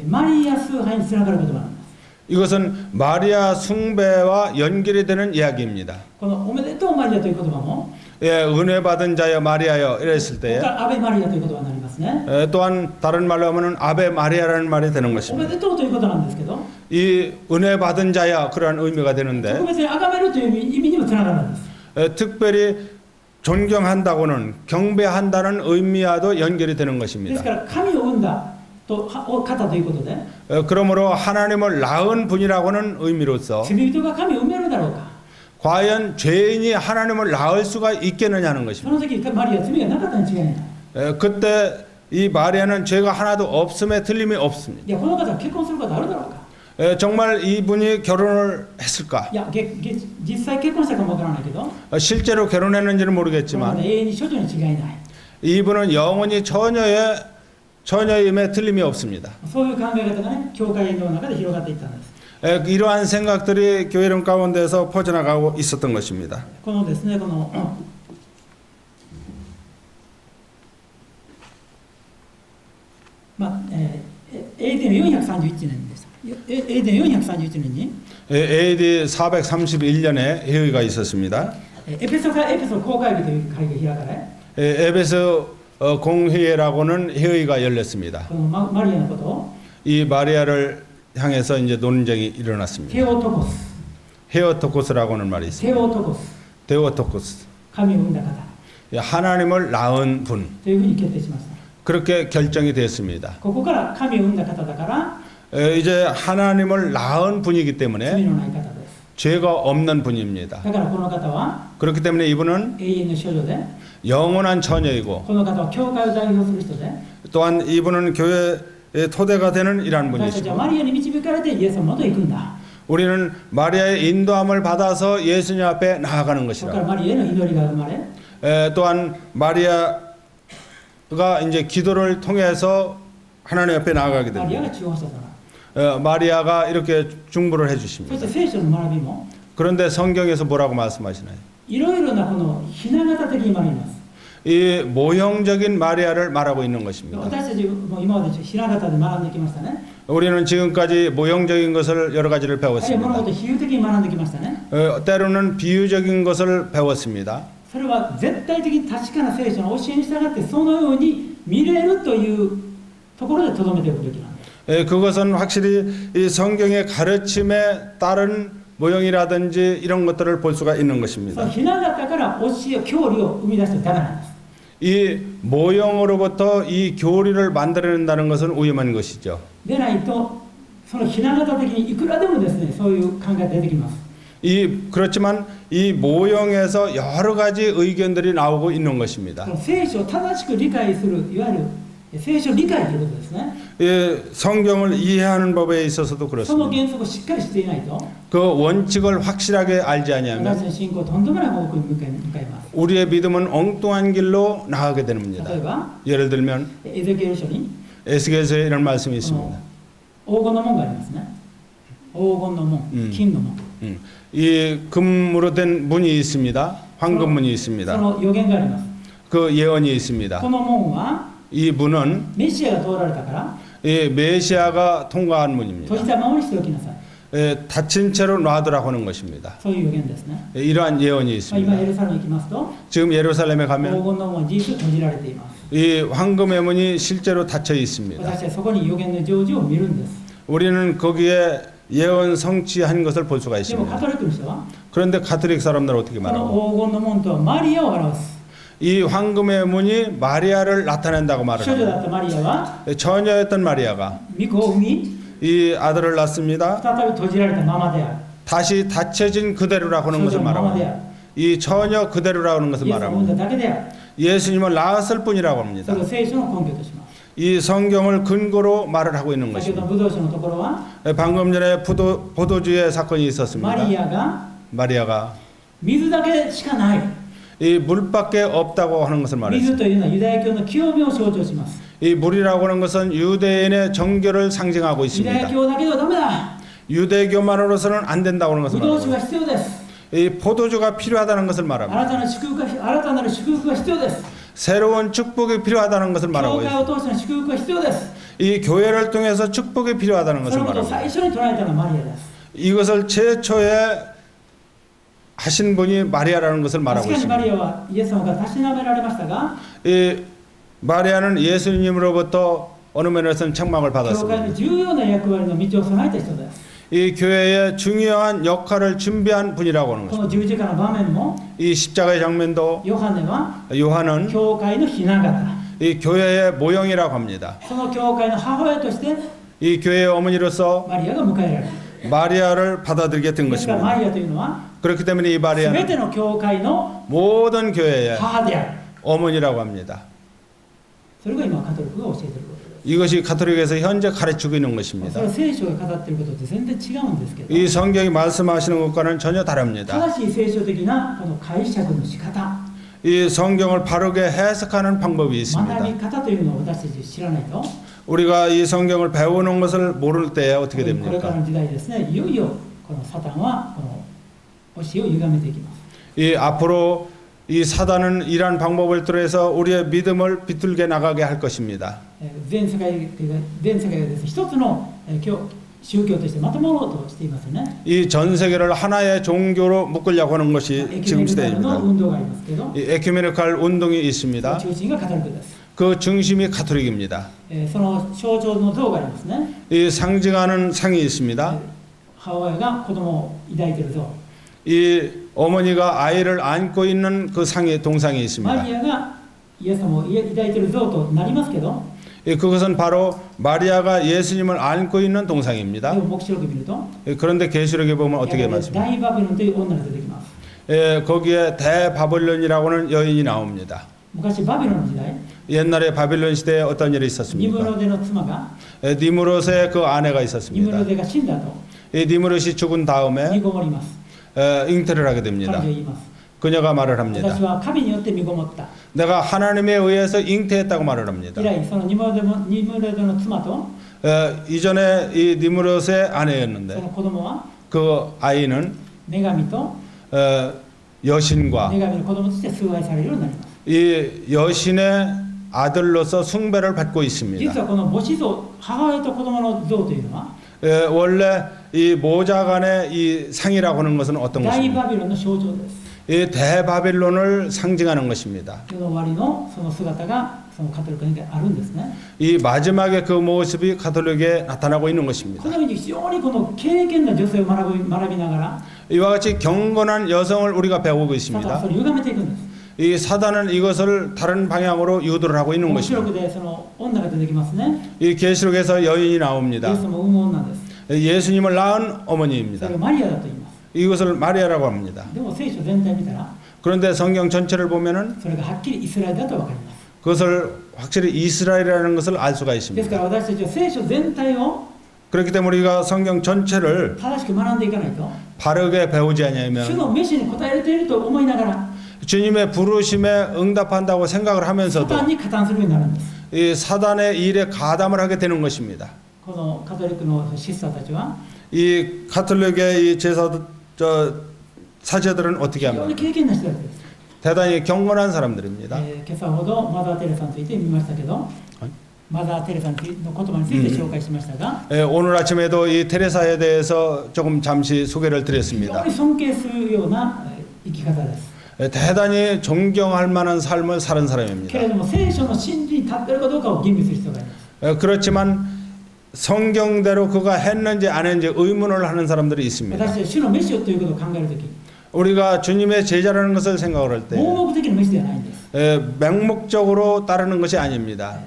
マリア崇拝につながる言葉なんです。 이것은 마리아 숭배와 연결이 되는 이야기입니다. このおめでとうマリアという言葉も 은혜 받은 자여 마리아여 이랬을 ここ 때에 からアベマリアという言葉になりますね。 또한 다른 말로 하면은 아베 마리아라는 말이 되는 おめ 것입니다. でとうということなんですけど、 이 은혜 받은 자야 그러한 의미가 되는데 特別に崇めるという意味にもつながるんです。 특별히 존경한다고는 경배한다는 의미와도 연결이 되는 です 것입니다. から神を生んだ方ということで、 그러므로 하나님을 낳은 분이라고는 의미로서 罪人が神を産めるだろうか。 과연 죄인이 하나님을 낳을 수가 있겠느냐는 そ 것입니다. の時マリア罪がなかったに違いない。 그때 이 마리아는 죄가 하나도 없음에 틀림이 없습니다. いや、この方は結婚することあるだろうか。 정말 이분이 결혼을 했을까? いや、実際結婚したかもわからないけど、 실제로 결혼했는지는 この方 모르겠지만 永遠に処女に違いない。 이분은 영원히 처녀임에 틀림이 없습니다. そういう考え方がね、教会の中で広がっていったんです。 이러한 생각들이 교회론 가운데서 퍼져나가고 있었던 것입니다. このですね、この、AD の431年でした。AD の431年に、 AD 431년에 회의가 있었습니다. エペソ公会議という会議が開かれ、 에베소 공회라고는 회의가 열렸습니다. このマリアのことを 이 마리아를 향해서 이제 논쟁이 일어났습니다. テオトコス、 헤어토코스라고는 말이 テ 있습니다. オトコス、 데오토코스. 神を生んだ方 하나님을 낳은 분. というふうに決定しました。 그렇게 결정이 됐습니다. ここから神を生んだ方だから 이제 하나님을 낳은 분이기 罪 때문에 のない方です。 죄가 없는 분입니다. だからこの方は 그렇기 때문에 이분은 永遠の処女で、 영원한 처녀이고 この方は教会を代表する人で、 또한 이분은 교회의 토대가 되는 이러한 私たちは 분이시고 マリアに導かれてイエス様の元へ行くんだ。 우리는 마리아의 인도함을 받아서 예수님 앞에 나아가는 そこから 것이라. マリアへの祈りが生まれ、 또한 마리아가 이제 기도를 통해서 하나님 앞에 나아가게 マリア 됩니다. が中央者となる。 마리아가 이렇게 중보를 そ 해주십니다. して聖書の学びも 그런데 성경에서 뭐라고 말씀하시나요? いろいろなこのひな形的に学びます。 이 모형적인 마리아를 말하고 있는 것입니다. 私たちも今までひな形で学んできましたね。 우리는 지금까지 모형적인 것을 여러 가지를 あるいは物 배웠습니다. 事を比喩的に学んできましたね。 때로는 비유적인 것을 배웠습니다. そそれは絶対的に確かな聖書の教えに従ってそのように見れるというところでとどめておくべきなんです。 그것은 확실히 이 성경의 가르침에 따른 모형이라든지 이런 것들을 볼 수가 있는 そ 것입니다. のひな形から教え教理を生み出してはダメなんです。 이 모형으로부터 이 교리를 만들어낸다는 것은 위험한 것이죠. でないとそのひな形的にいくらでもですねそういう考えが出てきます。 그렇지만 이 모형에서 여러 가지 의견들이 나오고 있는 것입니다. その聖書を正しく理解するいわゆる聖書理解ということですね。 성경을 이해하는 법에 있어서도 その 그렇습니다. 原則をしっかりしていないと 그 원칙을 확실하게 알지 私 아니하면 の信仰はとんでもない方向に向かいます。 우리의 믿음은 엉뚱한 길로 나가게 됩니다. 例えば 예를 들면 エゼキエル書に 에스겔서에 이런 말씀이 こ 있습니다. の黄金の門がありますね。黄金の門、金の門。 이 금으로 된 문이 있습니다. 황금문이 そ 있습니다. の予言があります。 그 예언이 있습니다. この門は 이 문은 メシアが通られたから 이 메시아가 통과한 閉 문입니다. じたままにしておきなさい。 닫힌 채로 놔두라고 하는 것입니다. そういう予言ですね。 이러한 예언이 まあ、今 있습니다. エルサレムに行きますと 지금 예루살렘에 黄 가면 金の門は事実閉じられています。 이 황금의 문이 실제로 닫혀 있습니다. 私はそこに予言の成就を見るんです。 우리는 거기에 예언 성취한 것을 볼 수가 でもカ 있습니다. トリックの人は 그런데 가톨릭 사람들은 어떻게 この 말하고 黄金の門とはマリアを表す。 이 황금의 문이 마리아를 나타낸다고 말을 少女だ 합니다. ったマリアは 처녀였던 마리아가 御子を産み 이 아들을 낳습니다. 再び閉じられたままである。 다시 닫혀진 그대로라고 하는 것을 少女のままで 말합니다. ある。 이 처녀 그대로라고 하는 것을 イエスを産ん 말합니다. だだけである。 예수님을 낳았을 뿐이라고 そ 합니다. れを聖書の根拠とします。 이 성경을 근거로 말을 하고 있는 先ほど 것입니다. のブドウ酒のところは 방금 전에 포도주의 사건이 マ 있었습니다. リアが 마리아가 水だけしかない。 이 물밖에 없다고 하는 것을 水 말했습니다. というのはユダヤ教の清めを象徴します。 이 물이라고 하는 것은 유대인의 정결을 상징하고 ユダヤ 있습니다. 教だけではダメだ。 유대교만으로서는 안 된다고 하는 것을 ブドウ酒 말합니다. が必要です。 이 포도주가 필요하다는 것을 新 말합니다. たなる祝福が必要です。 새로운 축복이 필요하다는 것을 教 말하고 会 있습니다. を通しての祝福が必要です。 이 교회를 통해서 축복이 필요하다는 そ 것을 のことを 말합니다. 最初に捉えたのはマリアです。 이것을 최초에 하신 분이 마리아라는 것을 確 말하고 かにマ 있습니다. リアはイエス様からたしなめられましたが、 이 마리아는 예수님으로부터 어느 면에서는 책망을 教会の 받았습니다. 重要な役割の道を備えた人です。 이 교회의 중요한 역할을 준비한 분이라고 하는 この 것입니다. 十字架の場面も 이 십자가의 장면도 ヨハネは 요한은 教会のひな形、 이 교회의 모형이라고 합니다. その教会の母親として 이 교회의 어머니로서 マリアが迎えられる。 마리아를 받아들이게 된 ですからマ 것입니다. リアというのは 그렇기 때문에 이 全 마리아는 ての教会の 모든 교회의 母である。 어머니라고 합니다. それが今カトリックが教えていることです。 이것이 가톨릭에서 현재 가르치고 있는 そ 것입니다. れは聖書が語っていることと全然違うんですけど、 이 성경이 말씀하시는 것과는 전혀 다릅니다. 正しい聖書的なこの解釈の仕方、 이 성경을 바르게 해석하는 방법이 学 있습니다. び方というのを私たち知らないと、 우리가 이 성경을 배우는 것을 모를 때에 어떻게 これから 됩니까? の時代ですね、いよいよこのサタンはこの教えを歪めていきます。 이 앞으로 이 사단은 이러한 방법을 통해서 우리의 믿음을 비틀게 나가게 할 것입니다. 全世界がですね、一つの宗教としてまとまろうとしていますよね。 이 전 세계를 하나의 종교로 묶으려고 하는 エ 것이 キュメ 지금 ニカルの 시대입니다. 運動がありますけど、 이 에큐메니칼 운동이 있습니다. 中心がカトリックです。 그 중심이 가톨릭입니다. その象徴の像がありますね。 이 상징하는 상이 있습니다. 母親が子供を抱いている像。 이 어머니가 아이를 안고 있는 그 상의 동상이 マ 있습니다. リアがイエス様を抱いている像となりますけど、 그것은 바로 마리아가 예수님을 안고 있는 で 동상입니다. も黙示録を見ると、 그런데 계시록에 보면 어떻게 やがて 말씀합니까? 大バビロンという女が出てきます。 거기에 대바빌론이라고 하는 여인이 나옵니다. 昔バビロンの時代、 옛날에 바빌론 시대에 어떤 일이 ニム 있었습니까? ロデの妻が、 니무롯의 그 아내가 ニム 있었습니다. ロデが死んだと、 니무롯이 죽은 身 다음에 ごもります。 잉태를 하게 彼 됩니다. 女は言います。 그녀가 말을 합니다. 私は神によって身ごもった。 내가 하나님에 의해서 잉태했다고 말을 합니다. 以来、そのニムロデの妻と、 이전에 이 니무롯의 そ 아내였는데 の子供は、 그 아이는 女神と 여신과 女神の子供として崇拝されるようになります。 이 여신의 아들로서 숭배를 받고 있습니다. 実はこの母子像、母親と子供の像というのは、 원래 이 모자 간의 이 상이라고 하는 것은 어떤 大 것입니까? バビロンの象徴です。이 대바빌론을 상징하는 것입니다. 世の終わりのその姿がそのカトリックにあるんですね。 이 마지막에 그 모습이 가톨릭에 나타나고 있는 것입니다. このように非常にこの敬虔な女性を学びながら 이와 같이 경건한 여성을 우리가 배우고 サタンは 있습니다. それを歪めていくんです。 이 사단은 이것을 다른 방향으로 유도를 하고 있는 黙示 것입니다. 録でその女が出てきますね。 이 계시록에서 여인이 イエ 나옵니다. スも産む女です。 예수님을 낳은 そ 어머니입니다. れをマリアだと言います。 이것을 마리아라고 합니다. でも聖書全体見たら 그런데 성경 전체를 보면은 それがはっきりイスラエルだと分かります。 그것을 확실히 이스라엘이라는 것을 알 수가 です 있습니다. から私たちは聖書全体を 그렇기 때문에 우리가 성경 전체를 正しく学んでいかないと 바르게 배우지 主 않으면 の召しに応えれていると思いながら 주님의 부르심에 응답한다고 생각을 サ 하면서도 タンに加担するようになるんです。 이 사단의 일에 가담을 하게 되는 것입니다. このカトリックのシスターたちは 이 가톨릭의 이 사제들은 어떻게 非常に 합니까? 敬虔な人たちです。 대단히 경건한 사람들입니다. 今朝ほどマザー・テレサについて見ましたけど、はいマザー・テレサの言葉について紹介しましたが、 오늘 아침에도 이 테레사에 대해서 조금 잠시 소개를 非 드렸습니다. 常に尊敬するような生き方です。 대단히 존경할 만한 삶을 사는 け 사람입니다. れども聖書の真理に立っているかどうかを吟味する必要があります。 그렇지만 성경대로 그가 했는지 안 했는지 의문을 하는 사람들이 있습니다. 私たちは主の召しということを考えるとき、 우리가 주님의 제자라는 것을 생각을 할 때 盲目的な召しではないんです。 맹목적으로 따르는 것이 아닙니다.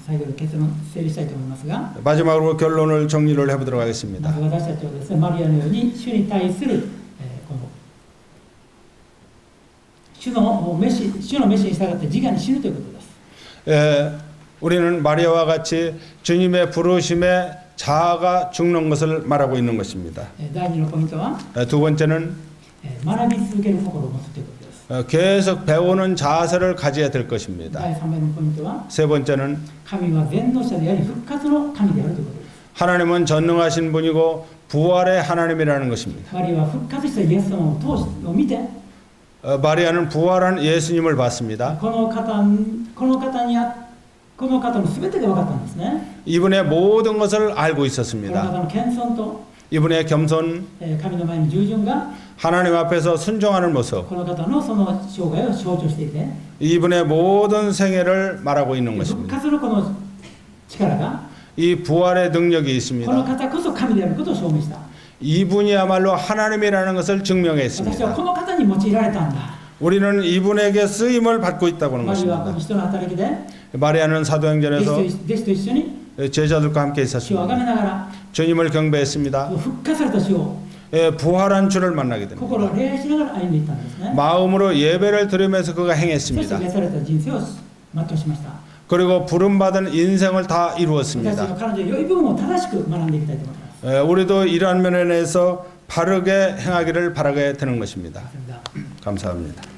最後に結論整理したいと思いますが、 마지막으로 결론을 정리를 해보도록 ま 하겠습니다. ず私たちはですね、マリアのように主に対する、この主の召しに従って自我に死ぬということです。 우리는 마리아와 같이 주님의 부르심에 자아가 죽는 것을 말하고 있는 것입니다. 第2のポイントは、 두 번째는 学び続ける心を持つということです。 계속 배우는 자세를 가져야 될 第 것입니다. 3番のポイントは、 세 번째는 神は全能者であり復活の神であるということです。 하나님은 전능하신 분이고 부활의 하나님이라는 것입니다. マリアは復活したイエス様を見て、 마리아는 부활한 예수님을 봤습니다. この方の全てが分かったんですね。 이분의 모든 것을 알고 この 있었습니다. 方の謙遜と、 이분의 겸손, 神の前に従順が 하나님 앞에서 순종하는 모습, この方のその生涯を象徴していて、 이분의 모든 생애를 말하고 있는 復 것입니다. 活のこの力が 이 부활의 능력이 この 있습니다. 方こそ神であることを証明した。 이분이야말로 하나님이라는 것을 私は 증명했습니다. この方に用いられたんだ。 우리는 이분에게 쓰임을 받고 있다고 하는 マリアはこ 것입니다. の人の働きで 마리아는 弟 사도행전에서 子と一緒に 제자들과 함께 主を崇め 있었습니다. ながら 주님을 경배했습니다. 復活された主を 부활한 주를 만나게 心を 됩니다. 礼拝しながら歩んでいったんですね。 마음으로 예배를 드리면서 그가 そして 행했습니다. 召された人生を全うしました。 그리고 부름받은 인생을 다 私たち 이루었습니다. は彼女の良い部分を正しく学んでいきたいと思います。 우리도 이러한 면에 대해서 바르게 행하기를 바라게 되는 것입니다. 감사합니다. 감사합니다.